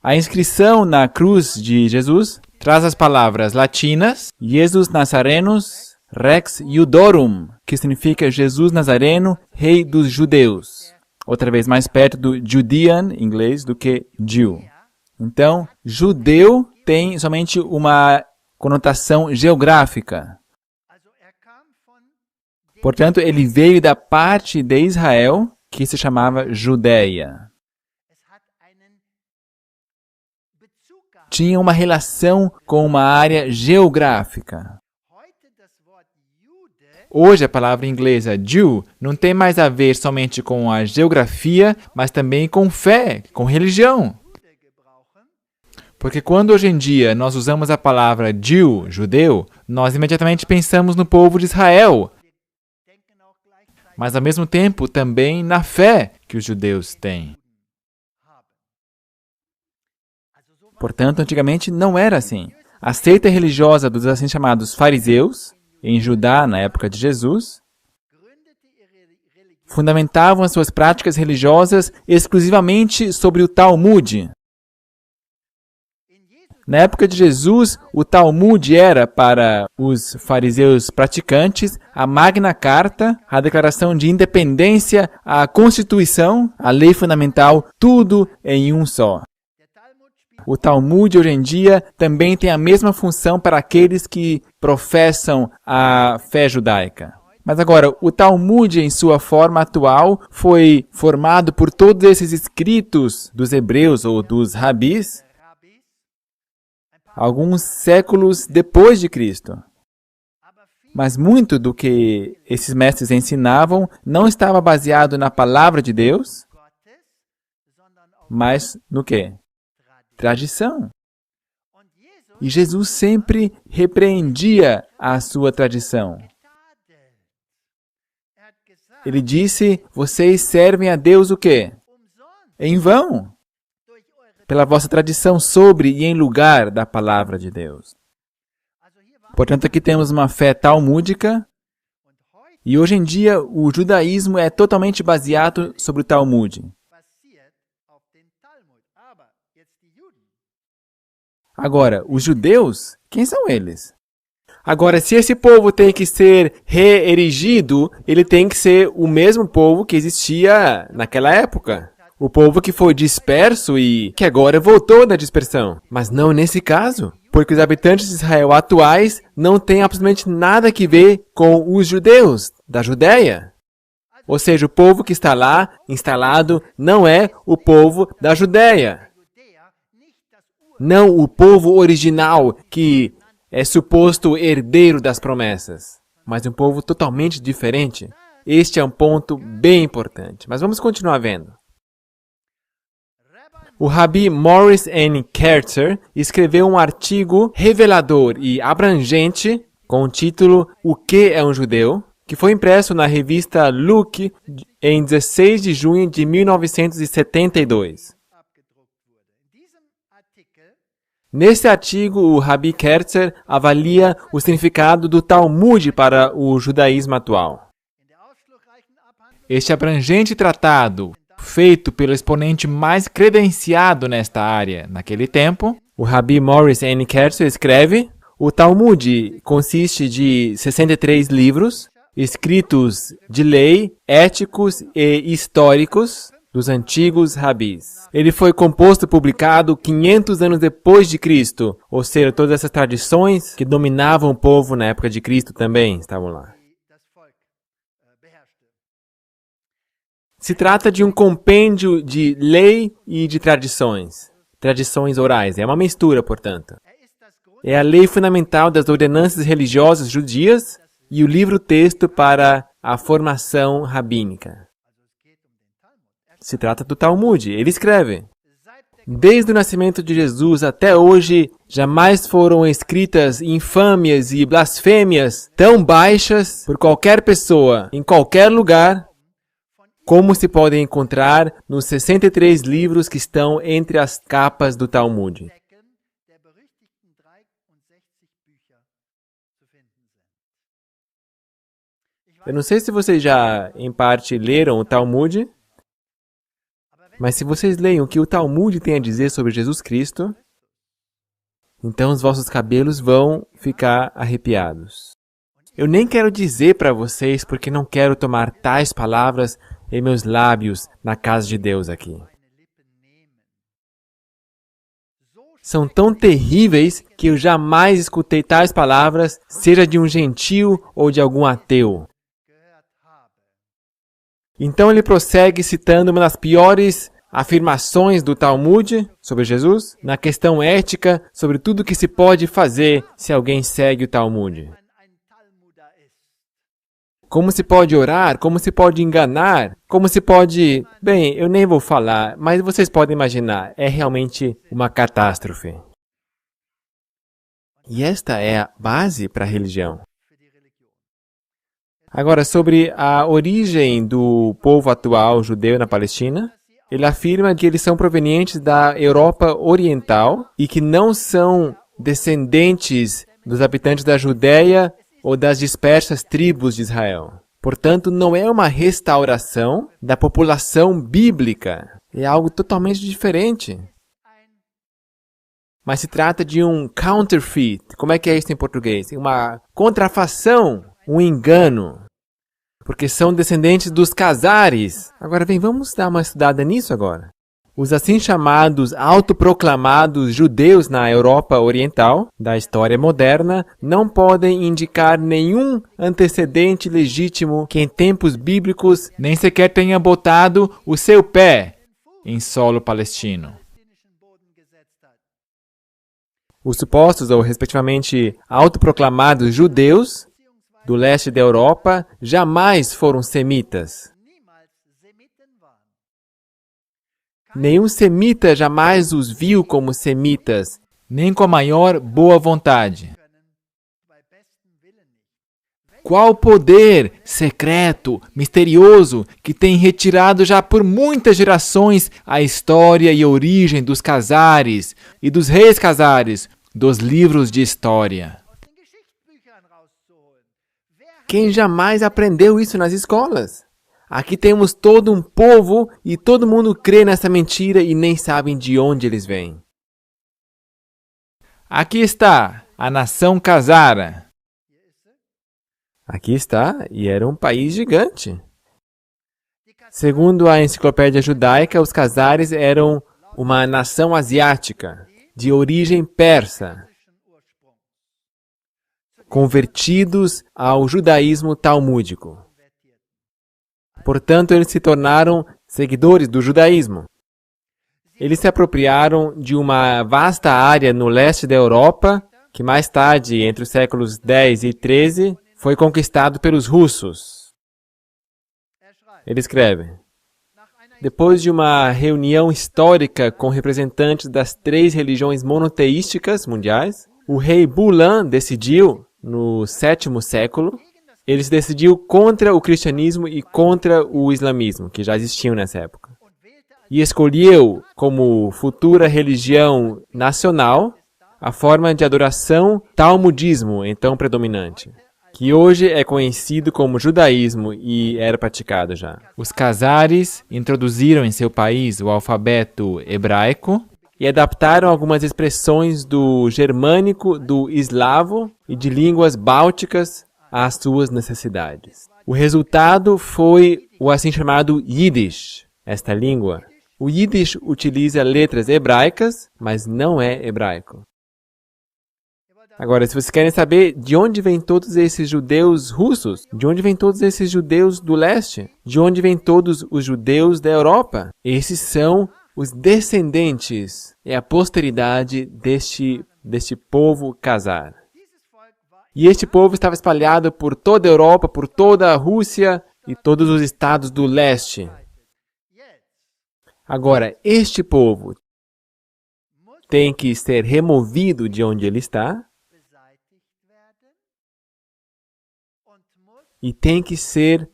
A inscrição na cruz de Jesus traz as palavras latinas Jesus Nazarenus Rex Iudorum, que significa Jesus Nazareno, Rei dos Judeus. Outra vez mais perto do Judean, em inglês, do que Jew. Então, judeu tem somente uma conotação geográfica. Portanto, ele veio da parte de Israel que se chamava Judéia. Tinha uma relação com uma área geográfica. Hoje, a palavra inglesa Jew não tem mais a ver somente com a geografia, mas também com fé, com religião. Porque quando hoje em dia nós usamos a palavra Jew, judeu, nós imediatamente pensamos no povo de Israel, mas ao mesmo tempo também na fé que os judeus têm. Portanto, antigamente não era assim. A seita religiosa dos assim chamados fariseus, em Judá, na época de Jesus, fundamentavam as suas práticas religiosas exclusivamente sobre o Talmud. Na época de Jesus, o Talmud era, para os fariseus praticantes, a Magna Carta, a declaração de independência, a Constituição, a lei fundamental, tudo em um só. O Talmud, hoje em dia, também tem a mesma função para aqueles que professam a fé judaica. Mas agora, o Talmud, em sua forma atual, foi formado por todos esses escritos dos hebreus ou dos rabis, alguns séculos depois de Cristo. Mas muito do que esses mestres ensinavam não estava baseado na palavra de Deus, mas no quê? Tradição. E Jesus sempre repreendia a sua tradição. Ele disse, vocês servem a Deus o quê? Em vão. Pela vossa tradição sobre e em lugar da palavra de Deus. Portanto, aqui temos uma fé talmúdica, e hoje em dia o judaísmo é totalmente baseado sobre o Talmud. Agora, os judeus, quem são eles? Agora, se esse povo tem que ser reerigido, ele tem que ser o mesmo povo que existia naquela época. O povo que foi disperso e que agora voltou da dispersão. Mas não nesse caso, porque os habitantes de Israel atuais não têm absolutamente nada que ver com os judeus da Judéia. Ou seja, o povo que está lá, instalado, não é o povo da Judéia. Não o povo original que é suposto herdeiro das promessas, mas um povo totalmente diferente. Este é um ponto bem importante. Mas vamos continuar vendo. O Rabi Morris N. Kertzer escreveu um artigo revelador e abrangente com o título O que é um judeu?, que foi impresso na revista Look em 16 de junho de 1972. Nesse artigo, o Rabi Kertzer avalia o significado do Talmud para o judaísmo atual. Este abrangente tratado, feito pelo exponente mais credenciado nesta área naquele tempo, o Rabi Morris N. Kertzer escreve: o Talmud consiste de 63 livros, escritos de lei, éticos e históricos dos antigos rabis. Ele foi composto e publicado 500 anos depois de Cristo, ou seja, todas essas tradições que dominavam o povo na época de Cristo também estavam lá. Se trata de um compêndio de lei e de tradições orais. É uma mistura, portanto. É a lei fundamental das ordenanças religiosas judias e o livro-texto para a formação rabínica. Se trata do Talmud. Ele escreve: desde o nascimento de Jesus até hoje, jamais foram escritas infâmias e blasfêmias tão baixas por qualquer pessoa, em qualquer lugar, como se podem encontrar nos 63 livros que estão entre as capas do Talmud. Eu não sei se vocês já, em parte, leram o Talmud, mas se vocês leiam o que o Talmud tem a dizer sobre Jesus Cristo, então os vossos cabelos vão ficar arrepiados. Eu nem quero dizer para vocês porque não quero tomar tais palavras em meus lábios na casa de Deus aqui. São tão terríveis que eu jamais escutei tais palavras, seja de um gentio ou de algum ateu. Então ele prossegue citando uma das piores afirmações do Talmud sobre Jesus, na questão ética, sobre tudo que se pode fazer se alguém segue o Talmud. Como se pode orar, como se pode enganar, como se pode... Bem, eu nem vou falar, mas vocês podem imaginar, é realmente uma catástrofe. E esta é a base para a religião. Agora, sobre a origem do povo atual judeu na Palestina, Ele afirma que eles são provenientes da Europa Oriental e que não são descendentes dos habitantes da Judéia ou das dispersas tribos de Israel. Portanto, não é uma restauração da população bíblica. É algo totalmente diferente. Mas se trata de um counterfeit. Como é que é isso em português? Uma contrafação, um engano. Porque são descendentes dos Casares. Agora, vamos dar uma estudada nisso agora. Os assim chamados autoproclamados judeus na Europa Oriental, da história moderna, não podem indicar nenhum antecedente legítimo que em tempos bíblicos nem sequer tenha botado o seu pé em solo palestino. Os supostos, ou respectivamente autoproclamados judeus do leste da Europa, jamais foram semitas. Nenhum semita jamais os viu como semitas, nem com a maior boa vontade. Qual poder secreto, misterioso, que tem retirado já por muitas gerações a história e a origem dos Casares e dos reis Casares dos livros de história? Quem jamais aprendeu isso nas escolas? Aqui temos todo um povo e todo mundo crê nessa mentira e nem sabem de onde eles vêm. Aqui está a nação Casara. Aqui está, e era um país gigante. Segundo a enciclopédia judaica, os Casares eram uma nação asiática, de origem persa, convertidos ao judaísmo talmúdico. Portanto, eles se tornaram seguidores do judaísmo. Eles se apropriaram de uma vasta área no leste da Europa, que mais tarde, entre os séculos 10 e 13, foi conquistado pelos russos. Ele escreve: depois de uma reunião histórica com representantes das 3 religiões monoteísticas mundiais, o rei Bulan decidiu, no 7º século, ele se decidiu contra o cristianismo e contra o islamismo, que já existiam nessa época. E escolheu como futura religião nacional a forma de adoração talmudismo, então predominante, que hoje é conhecido como judaísmo e era praticado já. Os Casares introduziram em seu país o alfabeto hebraico e adaptaram algumas expressões do germânico, do eslavo e de línguas bálticas às suas necessidades. O resultado foi o assim chamado Yiddish, esta língua. O Yiddish utiliza letras hebraicas, mas não é hebraico. Agora, se vocês querem saber de onde vêm todos esses judeus russos, de onde vêm todos esses judeus do leste, de onde vêm todos os judeus da Europa, esses são os descendentes, é a posteridade deste povo Khazar. E este povo estava espalhado por toda a Europa, por toda a Rússia e todos os estados do leste. Agora, este povo tem que ser removido de onde ele está e tem que ser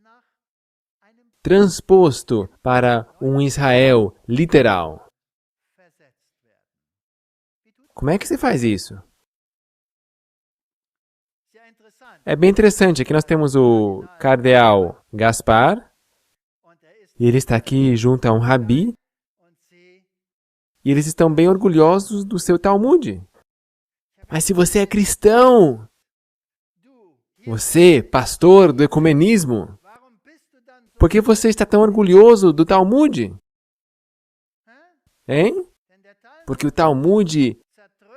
transposto para um Israel literal. Como é que se faz isso? É bem interessante. Aqui nós temos o cardeal Gaspar, e ele está aqui junto a um rabi, e eles estão bem orgulhosos do seu Talmud. Mas se você é cristão, você, pastor do ecumenismo, por que você está tão orgulhoso do Talmud? Hein? Porque o Talmud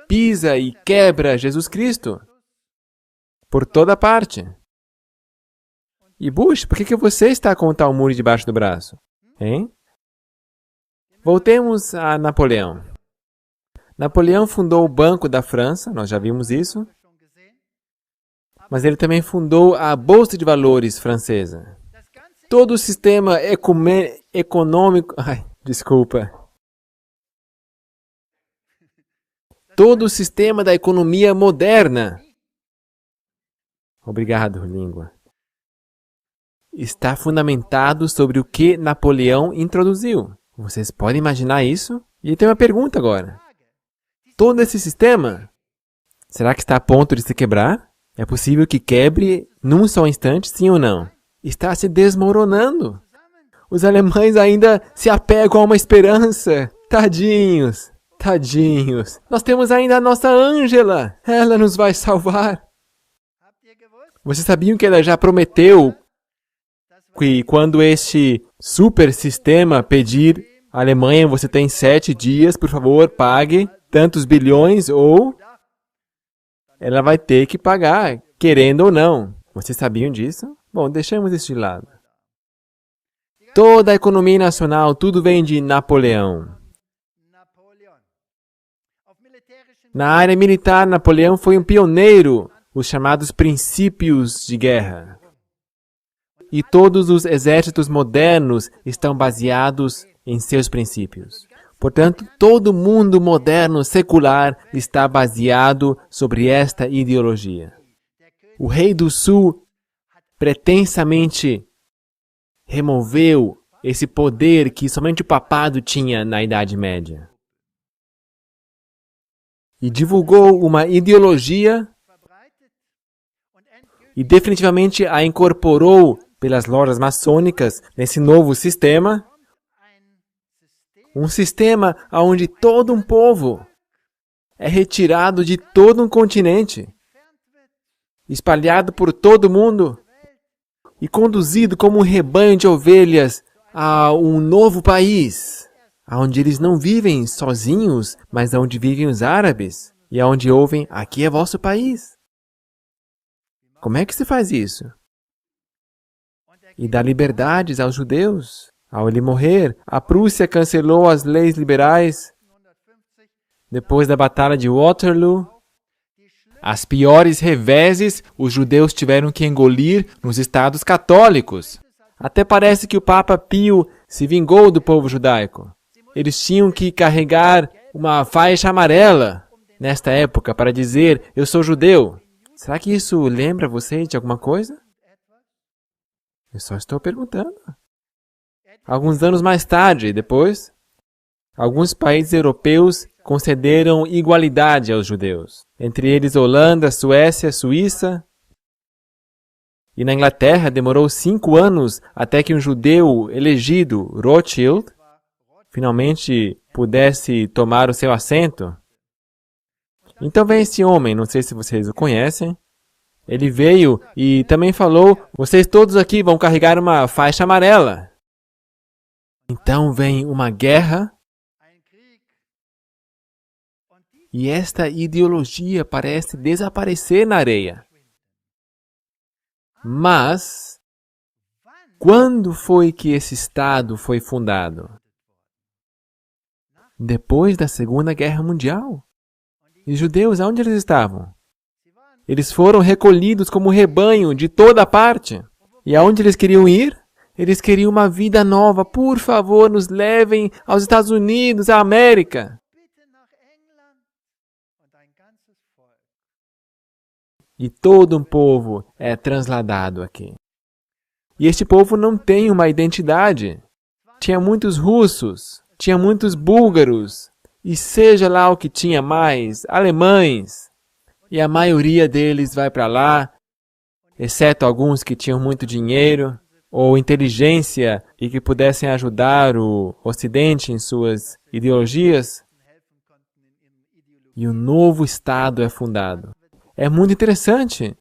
pisa e quebra Jesus Cristo por toda parte. E Bush, por que você está com o Talmud debaixo do braço? Hein? Voltemos a Napoleão. Napoleão fundou o Banco da França, nós já vimos isso. Mas ele também fundou a Bolsa de Valores francesa. Todo o sistema econômico... Todo o sistema da economia moderna. Obrigado, língua. Está fundamentado sobre o que Napoleão introduziu. Vocês podem imaginar isso? E tem uma pergunta agora. Todo esse sistema, será que está a ponto de se quebrar? É possível que quebre num só instante, sim ou não? Está se desmoronando. Os alemães ainda se apegam a uma esperança. Tadinhos, tadinhos. Nós temos ainda a nossa Ângela. Ela nos vai salvar. Vocês sabiam que ela já prometeu que quando este super sistema pedir à Alemanha, você tem 7 dias, por favor, pague tantos bilhões, ou ela vai ter que pagar, querendo ou não. Vocês sabiam disso? Bom, deixamos isso de lado. Toda a economia nacional, tudo vem de Napoleão. Na área militar, Napoleão foi um pioneiro, os chamados princípios de guerra. E todos os exércitos modernos estão baseados em seus princípios. Portanto, todo mundo moderno, secular, está baseado sobre esta ideologia. O rei do sul pretensamente removeu esse poder que somente o papado tinha na Idade Média. E divulgou uma ideologia e definitivamente a incorporou pelas lojas maçônicas nesse novo sistema. Um sistema onde todo um povo é retirado de todo um continente, espalhado por todo o mundo e conduzido como um rebanho de ovelhas a um novo país, onde eles não vivem sozinhos, mas onde vivem os árabes e onde ouvem, aqui é vosso país. Como é que se faz isso? E dá liberdades aos judeus. Ao ele morrer, a Prússia cancelou as leis liberais. Depois da Batalha de Waterloo, as piores reveses os judeus tiveram que engolir nos estados católicos. Até parece que o Papa Pio se vingou do povo judaico. Eles tinham que carregar uma faixa amarela nesta época para dizer, eu sou judeu. Será que isso lembra vocês de alguma coisa? Eu só estou perguntando. Alguns anos mais tarde, depois, alguns países europeus concederam igualdade aos judeus. Entre eles Holanda, Suécia, Suíça. E na Inglaterra demorou 5 anos até que um judeu elegido, Rothschild, finalmente pudesse tomar o seu assento. Então vem esse homem, não sei se vocês o conhecem. Ele veio e também falou, vocês todos aqui vão carregar uma faixa amarela. Então vem uma guerra e esta ideologia parece desaparecer na areia. Mas, quando foi que esse Estado foi fundado? Depois da Segunda Guerra Mundial. E os judeus, aonde eles estavam? Eles foram recolhidos como rebanho de toda parte. E aonde eles queriam ir? Eles queriam uma vida nova. Por favor, nos levem aos Estados Unidos, à América. E todo um povo é transladado aqui. E este povo não tem uma identidade. Tinha muitos russos, tinha muitos búlgaros, e seja lá o que tinha mais, alemães. E a maioria deles vai para lá, exceto alguns que tinham muito dinheiro ou inteligência e que pudessem ajudar o Ocidente em suas ideologias. E um novo Estado é fundado. É muito interessante.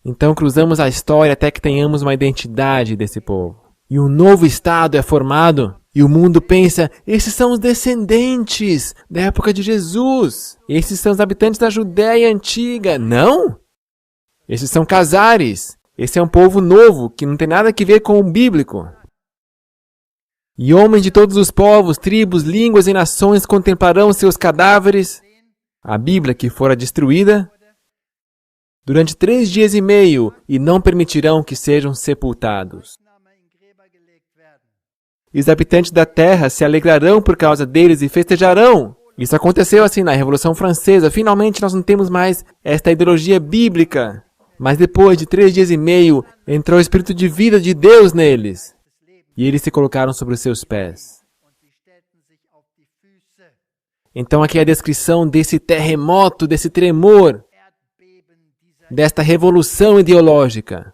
Então cruzamos a história até que tenhamos uma identidade desse povo. E um novo Estado é formado. E o mundo pensa, esses são os descendentes da época de Jesus. Esses são os habitantes da Judéia antiga. Não! Esses são Casares. Esse é um povo novo, que não tem nada a ver com o bíblico. E homens de todos os povos, tribos, línguas e nações contemplarão seus cadáveres. A Bíblia que fora destruída durante 3 dias e meio, e não permitirão que sejam sepultados. E os habitantes da terra se alegrarão por causa deles e festejarão. Isso aconteceu assim na Revolução Francesa. Finalmente nós não temos mais esta ideologia bíblica. Mas depois de 3 dias e meio, entrou o Espírito de vida de Deus neles. E eles se colocaram sobre os seus pés. Então aqui é a descrição desse terremoto, desse tremor, desta revolução ideológica.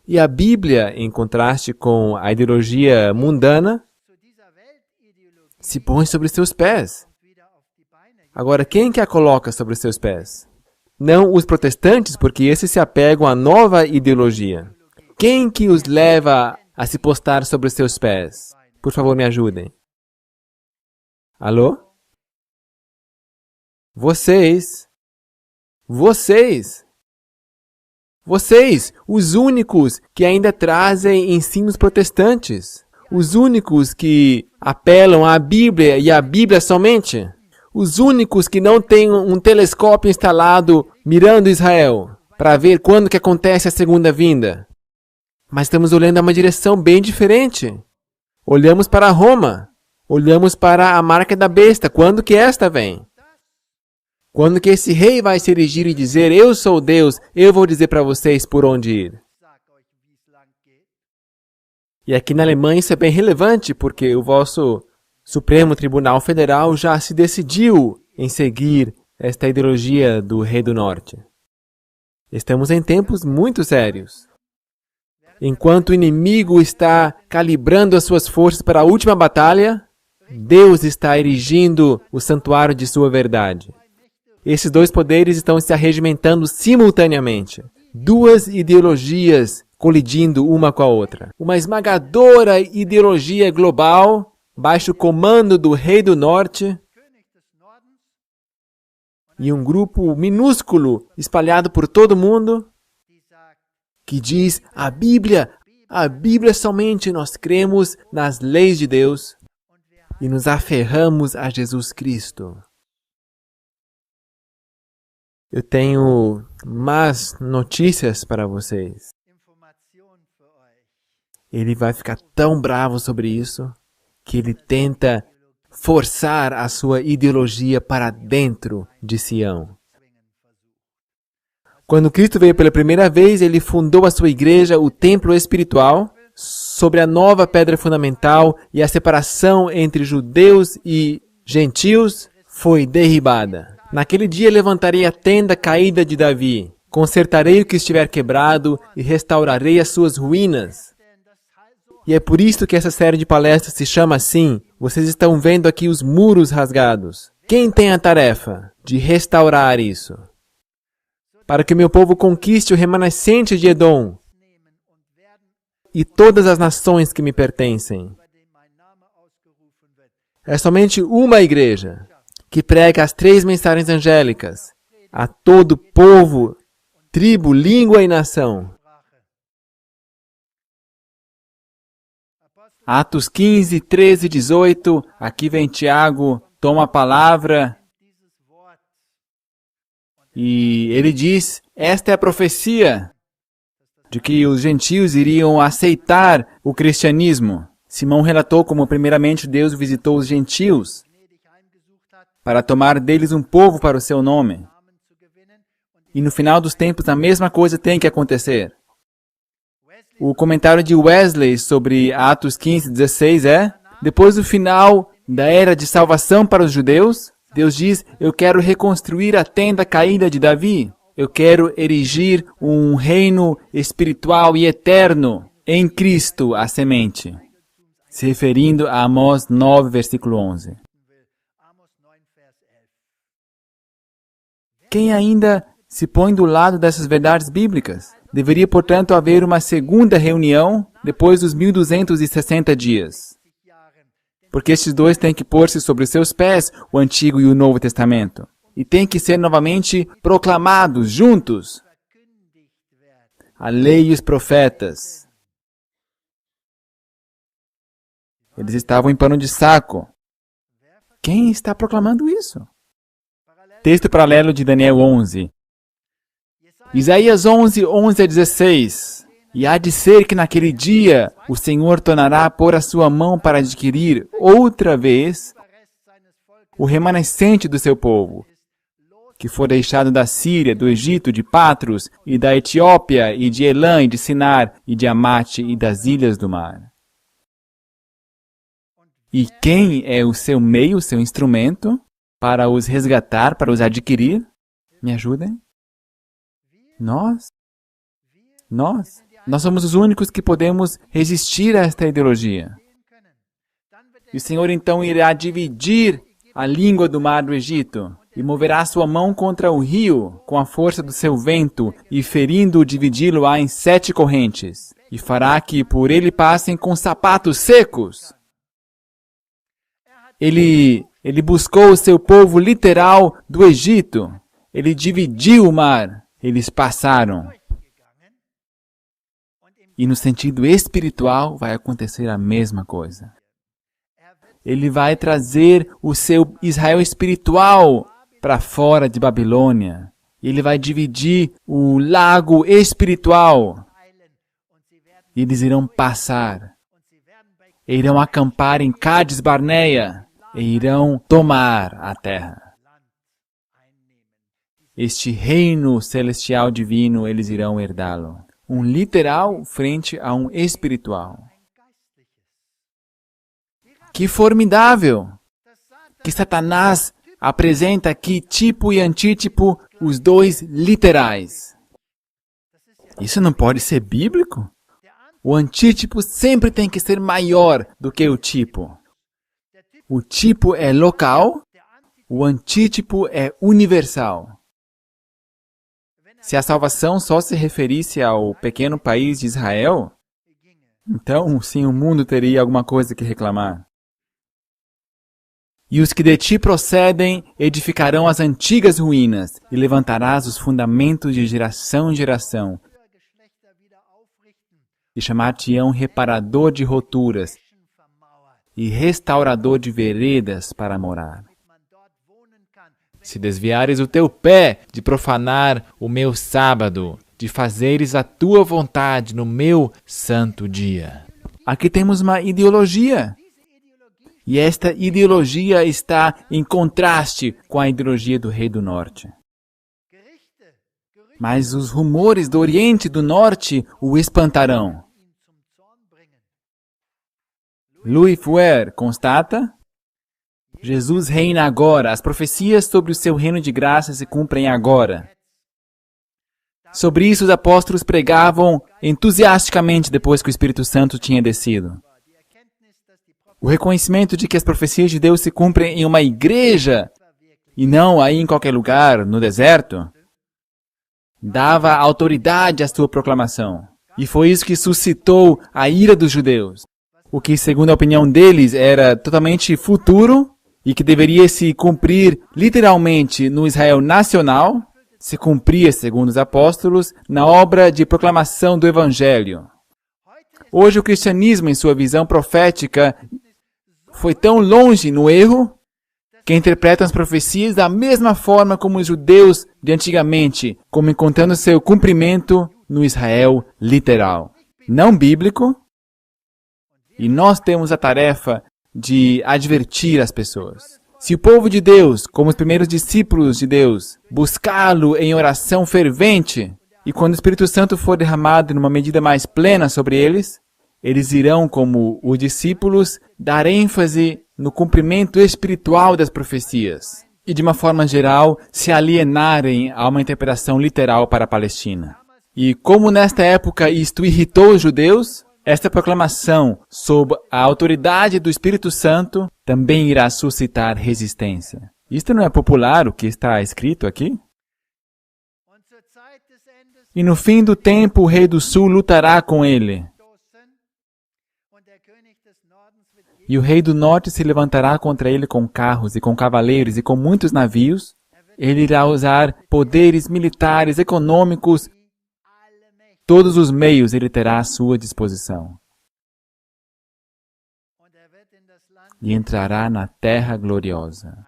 E a Bíblia, em contraste com a ideologia mundana, se põe sobre seus pés. Agora, quem que a coloca sobre seus pés? Não os protestantes, porque esses se apegam à nova ideologia. Quem que os leva a se postar sobre seus pés? Por favor, me ajudem. Alô? Vocês, os únicos que ainda trazem ensinos protestantes, os únicos que apelam à Bíblia e à Bíblia somente, os únicos que não têm um telescópio instalado mirando Israel para ver quando que acontece a segunda vinda. Mas estamos olhando a uma direção bem diferente. Olhamos para Roma, olhamos para a marca da besta, quando que esta vem? Quando que esse rei vai se erigir e dizer, eu sou Deus, eu vou dizer para vocês por onde ir. E aqui na Alemanha isso é bem relevante, porque o vosso Supremo Tribunal Federal já se decidiu em seguir esta ideologia do Rei do Norte. Estamos em tempos muito sérios. Enquanto o inimigo está calibrando as suas forças para a última batalha, Deus está erigindo o santuário de sua verdade. Esses dois poderes estão se arregimentando simultaneamente. Duas ideologias colidindo uma com a outra. Uma esmagadora ideologia global, baixo o comando do Rei do Norte, e um grupo minúsculo espalhado por todo o mundo, que diz, a Bíblia somente nós cremos nas leis de Deus e nos aferramos a Jesus Cristo. Eu tenho más notícias para vocês. Ele vai ficar tão bravo sobre isso que ele tenta forçar a sua ideologia para dentro de Sião. Quando Cristo veio pela primeira vez, ele fundou a sua igreja, o templo espiritual, sobre a nova pedra fundamental, e a separação entre judeus e gentios foi derribada. Naquele dia levantarei a tenda caída de Davi, consertarei o que estiver quebrado e restaurarei as suas ruínas. E é por isso que essa série de palestras se chama assim. Vocês estão vendo aqui os muros rasgados. Quem tem a tarefa de restaurar isso? Para que o meu povo conquiste o remanescente de Edom e todas as nações que me pertencem. É somente uma igreja que prega as 3 mensagens angélicas a todo povo, tribo, língua e nação. Atos 15, 13 e 18, aqui vem Tiago, toma a palavra e ele diz, esta é a profecia de que os gentios iriam aceitar o cristianismo. Simão relatou como primeiramente Deus visitou os gentios para tomar deles um povo para o seu nome. E no final dos tempos a mesma coisa tem que acontecer. O comentário de Wesley sobre Atos 15, 16 é: depois do final da era de salvação para os judeus, Deus diz, eu quero reconstruir a tenda caída de Davi. Eu quero erigir um reino espiritual e eterno em Cristo, a semente. Se referindo a Amós 9, versículo 11. Quem ainda se põe do lado dessas verdades bíblicas? Deveria, portanto, haver uma segunda reunião depois dos 1260 dias. Porque estes dois têm que pôr-se sobre os seus pés, o Antigo e o Novo Testamento. E têm que ser novamente proclamados juntos. A lei e os profetas. Eles estavam em pano de saco. Quem está proclamando isso? Texto paralelo de Daniel 11. Isaías 11, 11 a 16. E há de ser que naquele dia o Senhor tornará a pôr a sua mão para adquirir outra vez o remanescente do seu povo, que for deixado da Síria, do Egito, de Patros, e da Etiópia, e de Elã, e de Sinar, e de Amate, e das ilhas do mar. E quem é o seu meio, o seu instrumento para os resgatar, para os adquirir? Me ajudem? Nós somos os únicos que podemos resistir a esta ideologia. E o Senhor então irá dividir a língua do mar do Egito e moverá sua mão contra o rio com a força do seu vento e ferindo-o dividi-lo-á em 7 correntes e fará que por ele passem com sapatos secos. Ele buscou o seu povo literal do Egito. Ele dividiu o mar. Eles passaram. E no sentido espiritual vai acontecer a mesma coisa. Ele vai trazer o seu Israel espiritual para fora de Babilônia. Ele vai dividir o lago espiritual. E eles irão passar. E irão acampar em Cádiz Barneia. E irão tomar a terra. Este reino celestial divino, eles irão herdá-lo. Um literal frente a um espiritual. Que formidável! Que Satanás apresenta aqui tipo e antítipo, os dois literais. Isso não pode ser bíblico? O antítipo sempre tem que ser maior do que o tipo. O tipo é local, o antítipo é universal. Se a salvação só se referisse ao pequeno país de Israel, então sim, o mundo teria alguma coisa que reclamar. E os que de ti procedem edificarão as antigas ruínas, e levantarás os fundamentos de geração em geração, e chamar-te-ão reparador de roturas, e restaurador de veredas para morar. Se desviares o teu pé de profanar o meu sábado, de fazeres a tua vontade no meu santo dia. Aqui temos uma ideologia. E esta ideologia está em contraste com a ideologia do rei do norte. Mas os rumores do oriente e do norte o espantarão. Louis Fuer constata: Jesus reina agora. As profecias sobre o seu reino de graça se cumprem agora. Sobre isso os apóstolos pregavam entusiasticamente depois que o Espírito Santo tinha descido. O reconhecimento de que as profecias de Deus se cumprem em uma igreja e não aí em qualquer lugar, no deserto, dava autoridade à sua proclamação. E foi isso que suscitou a ira dos judeus. O que, segundo a opinião deles, era totalmente futuro e que deveria se cumprir literalmente no Israel nacional, se cumpria, segundo os apóstolos, na obra de proclamação do Evangelho. Hoje o cristianismo, em sua visão profética, foi tão longe no erro que interpretam as profecias da mesma forma como os judeus de antigamente, como encontrando seu cumprimento no Israel literal, não bíblico. E nós temos a tarefa de advertir as pessoas. Se o povo de Deus, como os primeiros discípulos de Deus, buscá-lo em oração fervente, e quando o Espírito Santo for derramado numa medida mais plena sobre eles, eles irão, como os discípulos, dar ênfase no cumprimento espiritual das profecias e, de uma forma geral, se alienarem a uma interpretação literal para a Palestina. E como nesta época isto irritou os judeus, esta proclamação sob a autoridade do Espírito Santo também irá suscitar resistência. Isto não é popular, o que está escrito aqui? E no fim do tempo o rei do sul lutará com ele. E o rei do norte se levantará contra ele com carros e com cavaleiros e com muitos navios. Ele irá usar poderes militares, econômicos, todos os meios ele terá à sua disposição. E entrará na terra gloriosa.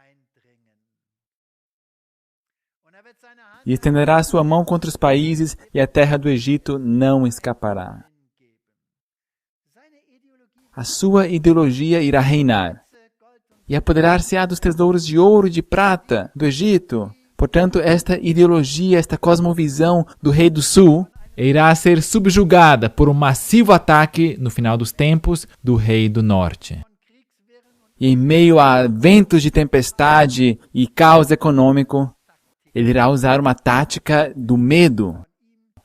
E estenderá a sua mão contra os países, e a terra do Egito não escapará. A sua ideologia irá reinar, e apoderar-se-á dos tesouros de ouro e de prata do Egito. Portanto, esta ideologia, esta cosmovisão do rei do sul, irá ser subjugada por um massivo ataque, no final dos tempos, do rei do norte. E em meio a ventos de tempestade e caos econômico, ele irá usar uma tática do medo.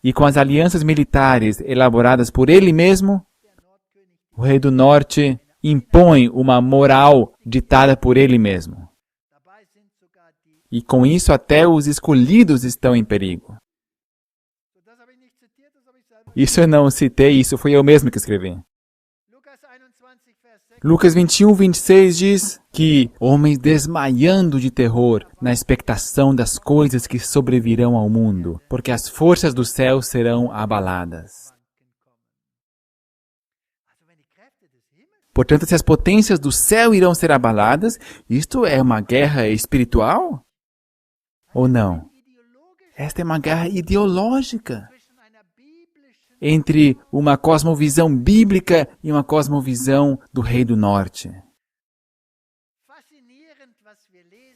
E com as alianças militares elaboradas por ele mesmo, o rei do norte impõe uma moral ditada por ele mesmo. E com isso até os escolhidos estão em perigo. Isso eu não citei, isso foi eu mesmo que escrevi. Lucas 21, 26 diz que homens desmaiando de terror na expectação das coisas que sobrevirão ao mundo, porque as forças do céu serão abaladas. Portanto, se as potências do céu irão ser abaladas, isto é uma guerra espiritual? Ou não? Esta é uma guerra ideológica entre uma cosmovisão bíblica e uma cosmovisão do Rei do Norte.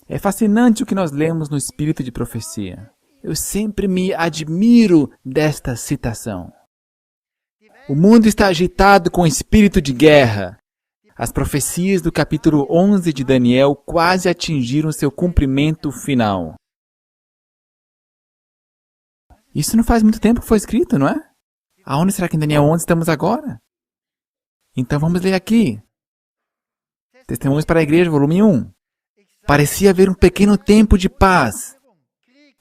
É fascinante o que nós lemos no Espírito de Profecia. Eu sempre me admiro desta citação. O mundo está agitado com espírito de guerra. As profecias do capítulo 11 de Daniel quase atingiram seu cumprimento final. Isso não faz muito tempo que foi escrito, não é? Aonde será que em Daniel 11 estamos agora? Então vamos ler aqui. Testemunhos para a Igreja, volume 1. Parecia haver um pequeno tempo de paz.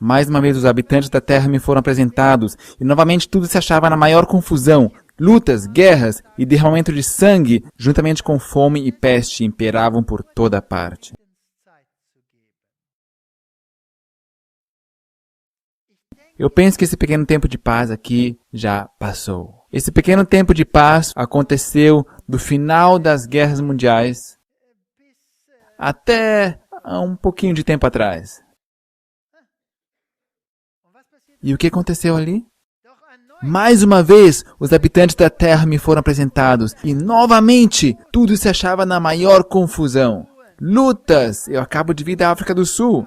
Mais uma vez os habitantes da terra me foram apresentados, e novamente tudo se achava na maior confusão. Lutas, guerras e derramamento de sangue, juntamente com fome e peste, imperavam por toda parte. Eu penso que esse pequeno tempo de paz aqui já passou. Esse pequeno tempo de paz aconteceu do final das guerras mundiais até um pouquinho de tempo atrás. E o que aconteceu ali? Mais uma vez, os habitantes da terra me foram apresentados e novamente tudo se achava na maior confusão. Lutas! Eu acabo de vir da África do Sul,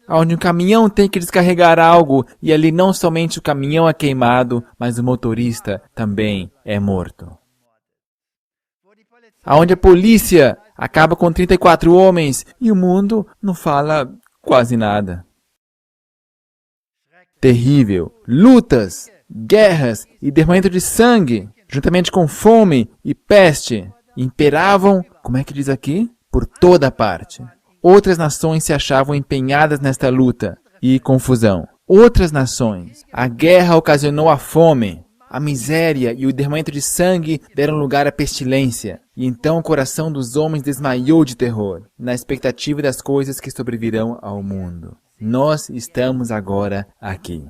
onde um caminhão tem que descarregar algo e ali não somente o caminhão é queimado, mas o motorista também é morto. Onde a polícia acaba com 34 homens e o mundo não fala quase nada. Terrível. Lutas, guerras e derramamento de sangue, juntamente com fome e peste, imperavam, como é que diz aqui? Por toda parte. Outras nações se achavam empenhadas nesta luta e confusão. Outras nações. A guerra ocasionou a fome, a miséria e o derramamento de sangue deram lugar à pestilência. E então o coração dos homens desmaiou de terror, na expectativa das coisas que sobrevirão ao mundo. Nós estamos agora aqui.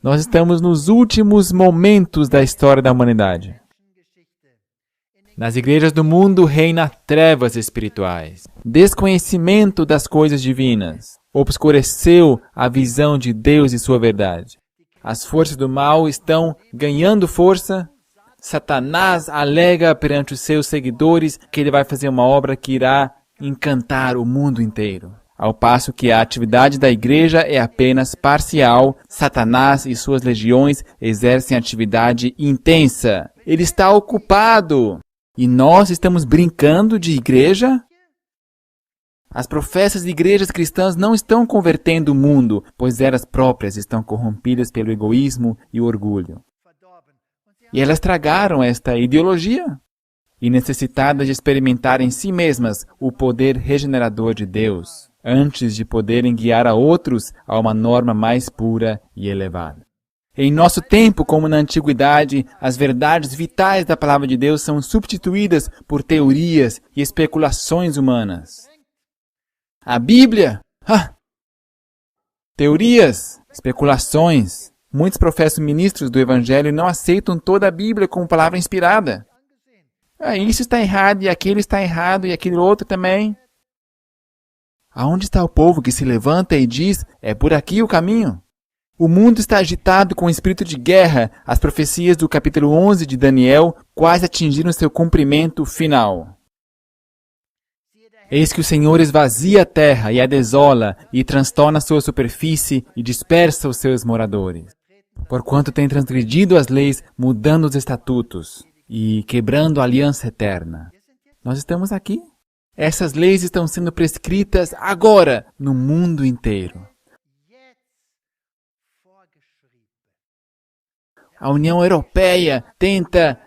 Nós estamos nos últimos momentos da história da humanidade. Nas igrejas do mundo reina trevas espirituais. Desconhecimento das coisas divinas obscureceu a visão de Deus e sua verdade. As forças do mal estão ganhando força. Satanás alega perante os seus seguidores que ele vai fazer uma obra que irá encantar o mundo inteiro. Ao passo que a atividade da igreja é apenas parcial, Satanás e suas legiões exercem atividade intensa. Ele está ocupado. E nós estamos brincando de igreja? As professas de igrejas cristãs não estão convertendo o mundo, pois elas próprias estão corrompidas pelo egoísmo e o orgulho. E elas tragaram esta ideologia e necessitadas de experimentar em si mesmas o poder regenerador de Deus, antes de poderem guiar a outros a uma norma mais pura e elevada. Em nosso tempo, como na antiguidade, as verdades vitais da palavra de Deus são substituídas por teorias e especulações humanas. A Bíblia? Teorias, especulações. Muitos professos ministros do Evangelho não aceitam toda a Bíblia como palavra inspirada. Isso está errado, e aquilo está errado, e aquele outro também. Aonde está o povo que se levanta e diz, é por aqui o caminho? O mundo está agitado com o espírito de guerra. As profecias do capítulo 11 de Daniel quase atingiram seu cumprimento final. Eis que o Senhor esvazia a terra e a desola, e transtorna sua superfície e dispersa os seus moradores. Porquanto tem transgredido as leis, mudando os estatutos. e quebrando a aliança eterna. Nós estamos aqui. Essas leis estão sendo prescritas agora no mundo inteiro. A União Europeia tenta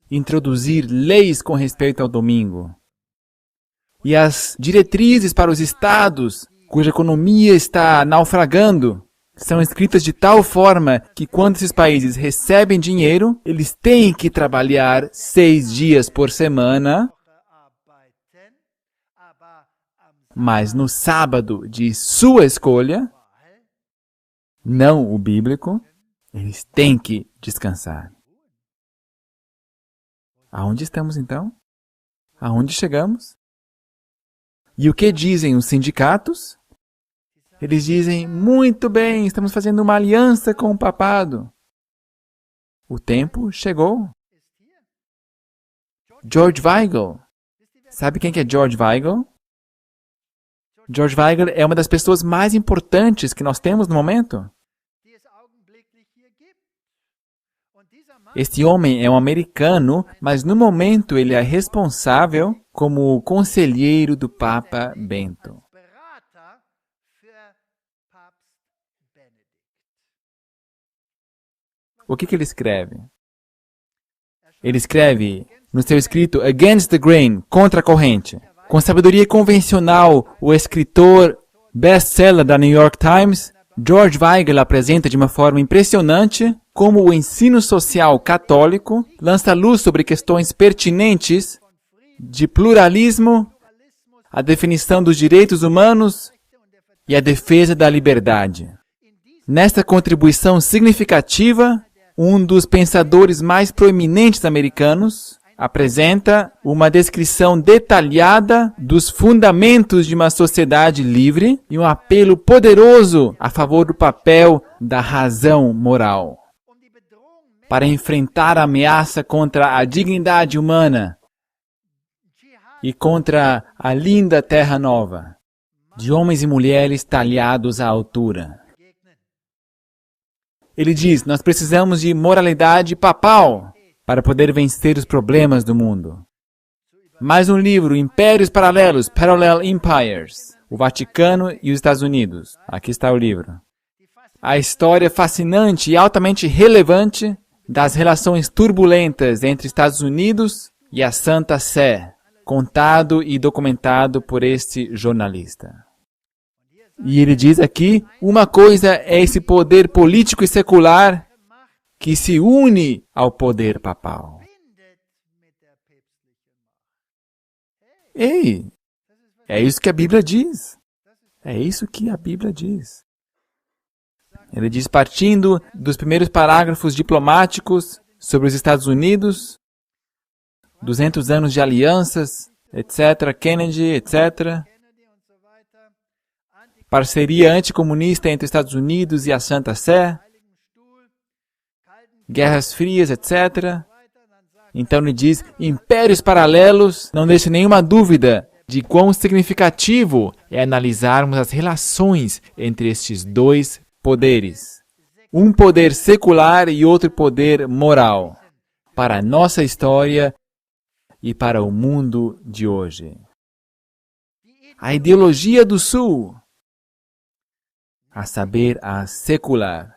introduzir leis com respeito ao domingo. E as diretrizes para os estados, cuja economia está naufragando, são escritas de tal forma que quando esses países recebem dinheiro, eles têm que trabalhar 6 dias por semana, mas no sábado de sua escolha, não o bíblico, eles têm que descansar. Aonde estamos então? Aonde chegamos? E o que dizem os sindicatos? Eles dizem, muito bem, estamos fazendo uma aliança com o papado. O tempo chegou. George Weigel. Sabe quem que é George Weigel? George Weigel é uma das pessoas mais importantes que nós temos no momento. Este homem é um americano, mas no momento ele é responsável como conselheiro do Papa Bento. O que ele escreve? Ele escreve no seu escrito Against the Grain, contra a corrente. Com sabedoria convencional, o escritor best-seller da New York Times, George Weigel apresenta de uma forma impressionante como o ensino social católico lança luz sobre questões pertinentes de pluralismo, a definição dos direitos humanos e a defesa da liberdade. Nesta contribuição significativa, um dos pensadores mais proeminentes americanos apresenta uma descrição detalhada dos fundamentos de uma sociedade livre e um apelo poderoso a favor do papel da razão moral para enfrentar a ameaça contra a dignidade humana e contra a linda terra nova, de homens e mulheres talhados à altura. Ele diz, nós precisamos de moralidade papal para poder vencer os problemas do mundo. Mais um livro, Impérios Paralelos, Parallel Empires, o Vaticano e os Estados Unidos. Aqui está o livro. A história fascinante e altamente relevante das relações turbulentas entre Estados Unidos e a Santa Sé, contado e documentado por este jornalista. E ele diz aqui, uma coisa é esse poder político e secular que se une ao poder papal. Ei, é isso que a Bíblia diz. É isso que a Bíblia diz. Ele diz, partindo dos primeiros parágrafos diplomáticos sobre os Estados Unidos, 200 anos de alianças, etc., Kennedy, etc., parceria anticomunista entre os Estados Unidos e a Santa Sé, guerras frias, etc. Então ele diz, impérios paralelos, não deixa nenhuma dúvida de quão significativo é analisarmos as relações entre estes dois poderes. Um poder secular e outro poder moral, para a nossa história e para o mundo de hoje. A ideologia do Sul, a saber, a secular,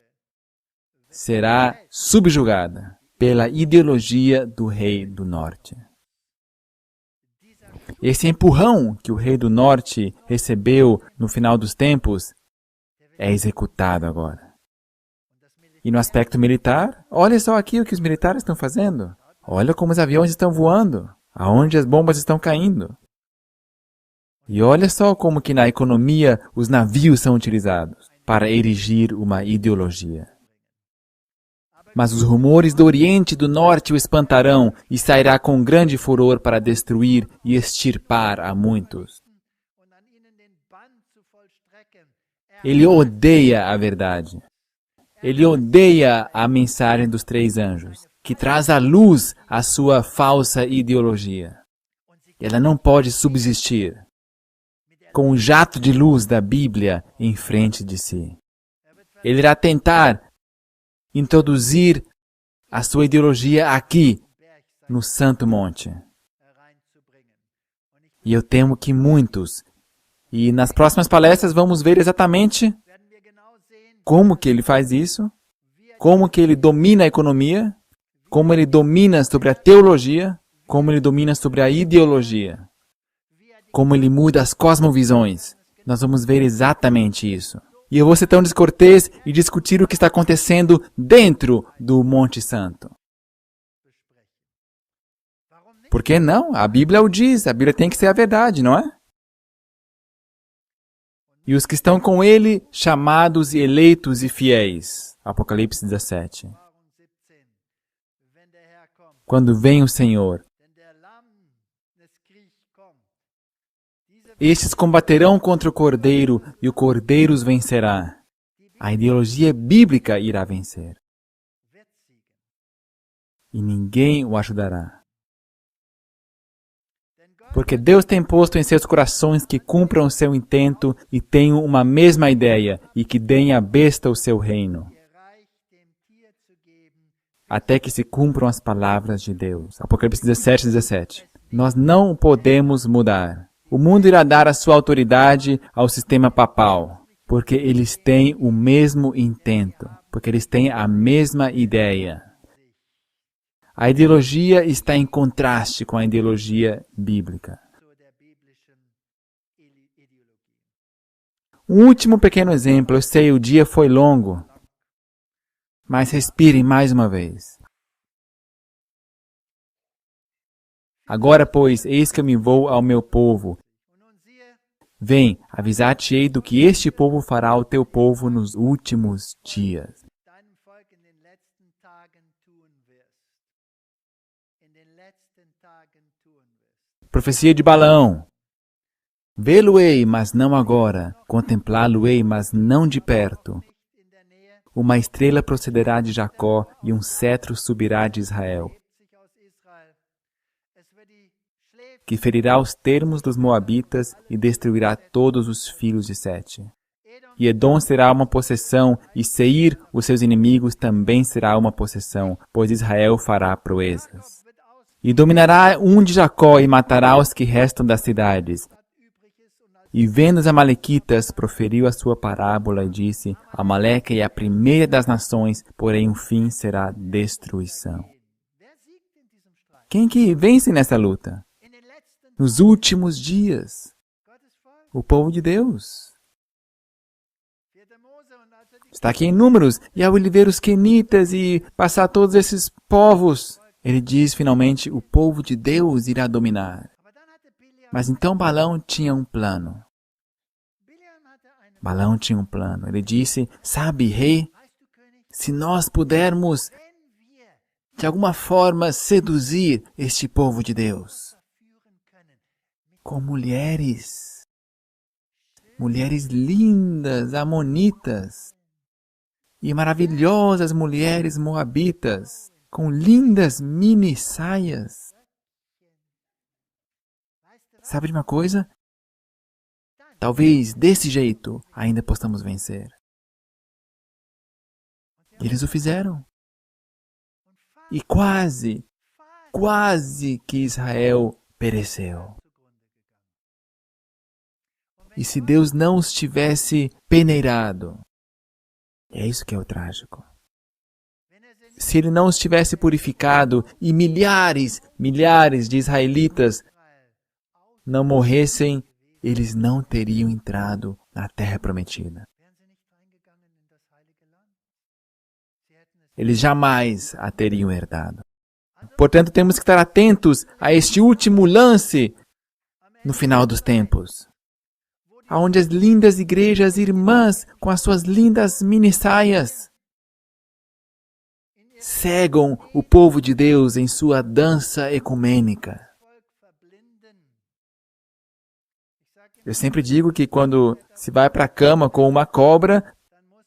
será subjugada pela ideologia do rei do norte. Esse empurrão que o rei do norte recebeu no final dos tempos é executado agora. E no aspecto militar, olha só aqui o que os militares estão fazendo. Olha como os aviões estão voando, aonde as bombas estão caindo. E olha só como que na economia os navios são utilizados para erigir uma ideologia. Mas os rumores do Oriente e do Norte o espantarão e sairá com grande furor para destruir e extirpar a muitos. Ele odeia a verdade. Ele odeia a mensagem dos 3 anjos, que traz à luz a sua falsa ideologia. Ela não pode subsistir com o jato de luz da Bíblia em frente de si. Ele irá tentar introduzir a sua ideologia aqui, no Santo Monte. E eu temo que muitos, e nas próximas palestras vamos ver exatamente como que ele faz isso, como que ele domina a economia, como ele domina sobre a teologia, como ele domina sobre a ideologia, como ele muda as cosmovisões. Nós vamos ver exatamente isso. E eu vou ser tão descortês e discutir o que está acontecendo dentro do Monte Santo. Por que não? A Bíblia o diz, a Bíblia tem que ser a verdade, não é? E os que estão com ele, chamados e eleitos e fiéis. Apocalipse 17. Quando vem o Senhor, estes combaterão contra o Cordeiro e o Cordeiro os vencerá. A ideologia bíblica irá vencer. E ninguém o ajudará. Porque Deus tem posto em seus corações que cumpram o seu intento e tenham uma mesma ideia e que deem à besta o seu reino. Até que se cumpram as palavras de Deus. Apocalipse 17, 17. Nós não podemos mudar. O mundo irá dar a sua autoridade ao sistema papal, porque eles têm o mesmo intento, porque eles têm a mesma ideia. A ideologia está em contraste com a ideologia bíblica. Um último pequeno exemplo, eu sei, o dia foi longo, mas respirem mais uma vez. Agora, pois, eis que eu me vou ao meu povo. Vem, avisar-te-ei do que este povo fará ao teu povo nos últimos dias. Profecia de Balaão. Vê-lo-ei, mas não agora. Contemplá-lo-ei, mas não de perto. Uma estrela procederá de Jacó e um cetro subirá de Israel, que ferirá os termos dos moabitas e destruirá todos os filhos de Sete. E Edom será uma possessão, e Seir, os seus inimigos, também será uma possessão, pois Israel fará proezas. E dominará um de Jacó e matará os que restam das cidades. E vendo os amalequitas, proferiu a sua parábola e disse: Amaleque é a primeira das nações, porém o fim será destruição. Quem que vence nessa luta? Nos últimos dias, o povo de Deus. Está aqui em Números, e ao ele ver os quenitas e passar todos esses povos, ele diz finalmente, o povo de Deus irá dominar. Mas então Balaão tinha um plano. Balaão tinha um plano. Ele disse, sabe, rei, se nós pudermos, de alguma forma, seduzir este povo de Deus, com mulheres lindas, amonitas, e maravilhosas mulheres moabitas, com lindas mini saias. Sabe de uma coisa? Talvez desse jeito ainda possamos vencer. Eles o fizeram. E quase que Israel pereceu. E se Deus não os tivesse peneirado, é isso que é o trágico. Se Ele não os tivesse purificado e milhares de israelitas não morressem, eles não teriam entrado na terra prometida. Eles jamais a teriam herdado. Portanto, temos que estar atentos a este último lance no final dos tempos, onde as lindas igrejas irmãs, com as suas lindas mini-saias, cegam o povo de Deus em sua dança ecumênica. Eu sempre digo que quando se vai para a cama com uma cobra,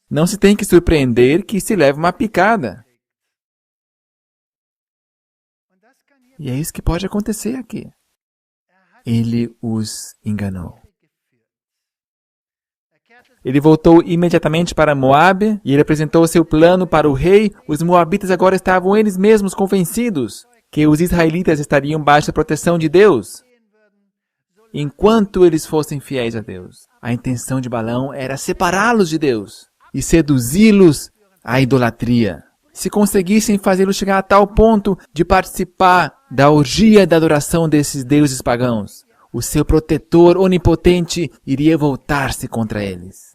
não se tem que surpreender que se leva uma picada. E é isso que pode acontecer aqui. Ele os enganou. Ele voltou imediatamente para Moabe e ele apresentou seu plano para o rei. Os moabitas agora estavam eles mesmos convencidos que os israelitas estariam baixo a proteção de Deus, enquanto eles fossem fiéis a Deus. A intenção de Balaão era separá-los de Deus e seduzi-los à idolatria. Se conseguissem fazê-los chegar a tal ponto de participar da orgia da adoração desses deuses pagãos, o seu protetor onipotente iria voltar-se contra eles.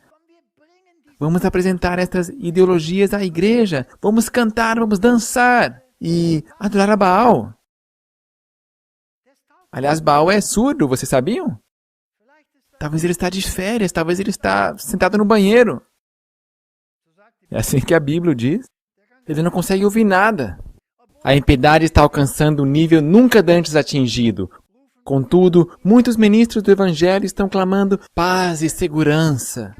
Vamos apresentar estas ideologias à igreja. Vamos cantar, vamos dançar e adorar a Baal. Aliás, Baal é surdo, vocês sabiam? Talvez ele está de férias, talvez ele está sentado no banheiro. É assim que a Bíblia diz. Ele não consegue ouvir nada. A impiedade está alcançando um nível nunca antes atingido. Contudo, muitos ministros do Evangelho estão clamando paz e segurança.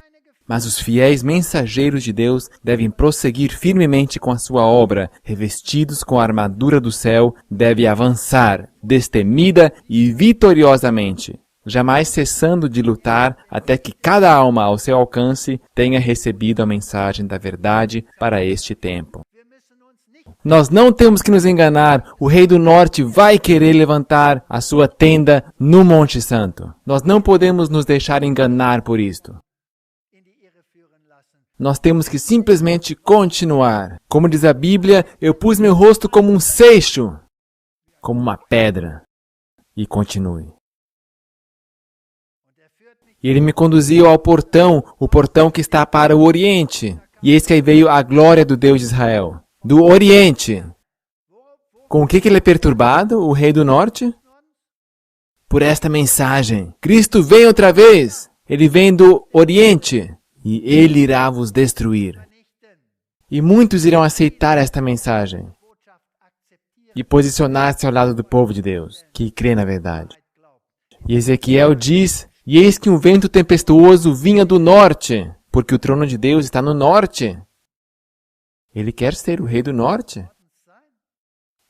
Mas os fiéis mensageiros de Deus devem prosseguir firmemente com a sua obra, revestidos com a armadura do céu, devem avançar, destemida e vitoriosamente, jamais cessando de lutar até que cada alma ao seu alcance tenha recebido a mensagem da verdade para este tempo. Nós não temos que nos enganar, o rei do norte vai querer levantar a sua tenda no Monte Santo. Nós não podemos nos deixar enganar por isto. Nós temos que simplesmente continuar. Como diz a Bíblia, eu pus meu rosto como um seixo, como uma pedra, e continue. E ele me conduziu ao portão, o portão que está para o Oriente. E eis que aí veio a glória do Deus de Israel. Do Oriente. Com o que ele é perturbado, o rei do Norte? Por esta mensagem. Cristo vem outra vez. Ele vem do Oriente. E ele irá vos destruir. E muitos irão aceitar esta mensagem. E posicionar-se ao lado do povo de Deus, que crê na verdade. E Ezequiel diz, e eis que um vento tempestuoso vinha do norte, porque o trono de Deus está no norte. Ele quer ser o rei do norte.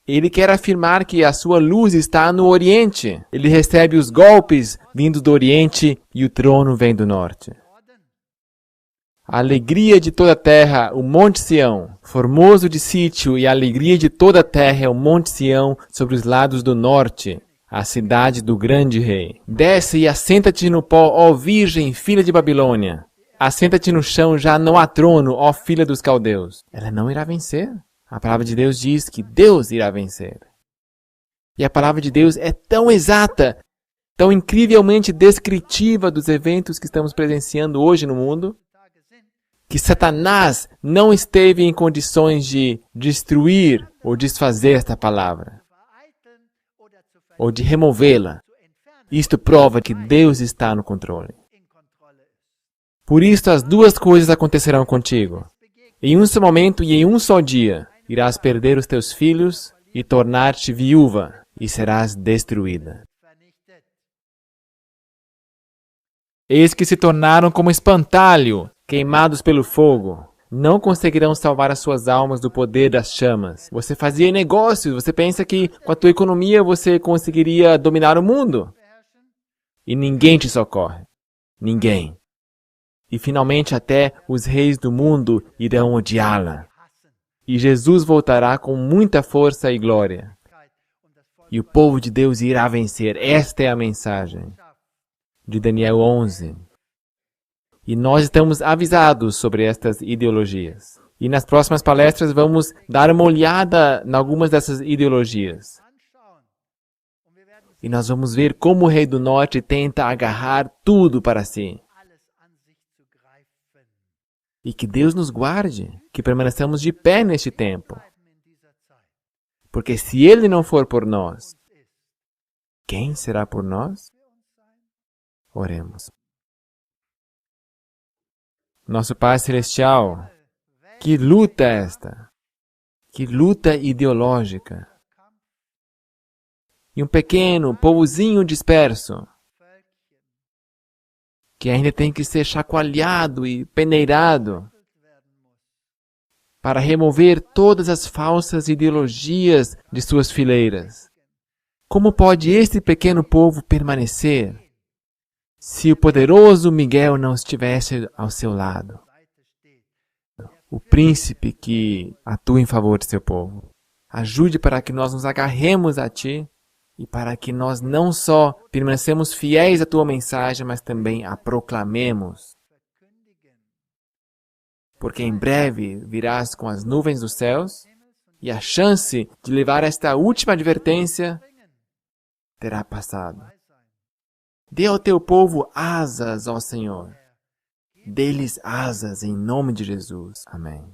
Ele quer afirmar que a sua luz está no Oriente. Ele recebe os golpes vindo do Oriente e o trono vem do norte. A alegria de toda a terra, o Monte Sião, formoso de sítio, e a alegria de toda a terra é o Monte Sião sobre os lados do norte, a cidade do grande rei. Desce e assenta-te no pó, ó virgem, filha de Babilônia. Assenta-te no chão, já não há trono, ó filha dos caldeus. Ela não irá vencer. A palavra de Deus diz que Deus irá vencer. E a palavra de Deus é tão exata, tão incrivelmente descritiva dos eventos que estamos presenciando hoje no mundo, que Satanás não esteve em condições de destruir ou desfazer esta palavra, ou de removê-la. Isto prova que Deus está no controle. Por isto, as duas coisas acontecerão contigo. Em um só momento e em um só dia, irás perder os teus filhos e tornar-te viúva, e serás destruída. Eis que se tornaram como espantalho, queimados pelo fogo. Não conseguirão salvar as suas almas do poder das chamas. Você fazia negócios, você pensa que com a tua economia você conseguiria dominar o mundo. E ninguém te socorre. Ninguém. E finalmente até os reis do mundo irão odiá-la. E Jesus voltará com muita força e glória. E o povo de Deus irá vencer. Esta é a mensagem de Daniel 11. E nós estamos avisados sobre estas ideologias. E nas próximas palestras vamos dar uma olhada em algumas dessas ideologias. E nós vamos ver como o rei do norte tenta agarrar tudo para si. E que Deus nos guarde, que permaneçamos de pé neste tempo. Porque se Ele não for por nós, quem será por nós? Oremos. Nosso Pai Celestial, que luta é esta? Que luta ideológica. E um pequeno povozinho disperso, que ainda tem que ser chacoalhado e peneirado para remover todas as falsas ideologias de suas fileiras. Como pode este pequeno povo permanecer? se o poderoso Miguel não estivesse ao seu lado, o príncipe que atua em favor de seu povo. Ajude para que nós nos agarremos a Ti e para que nós não só permanecemos fiéis à Tua mensagem, mas também a proclamemos. Porque em breve virás com as nuvens dos céus e a chance de levar esta última advertência terá passado. Dê ao Teu povo asas, ó Senhor. Dê-lhes asas em nome de Jesus. Amém.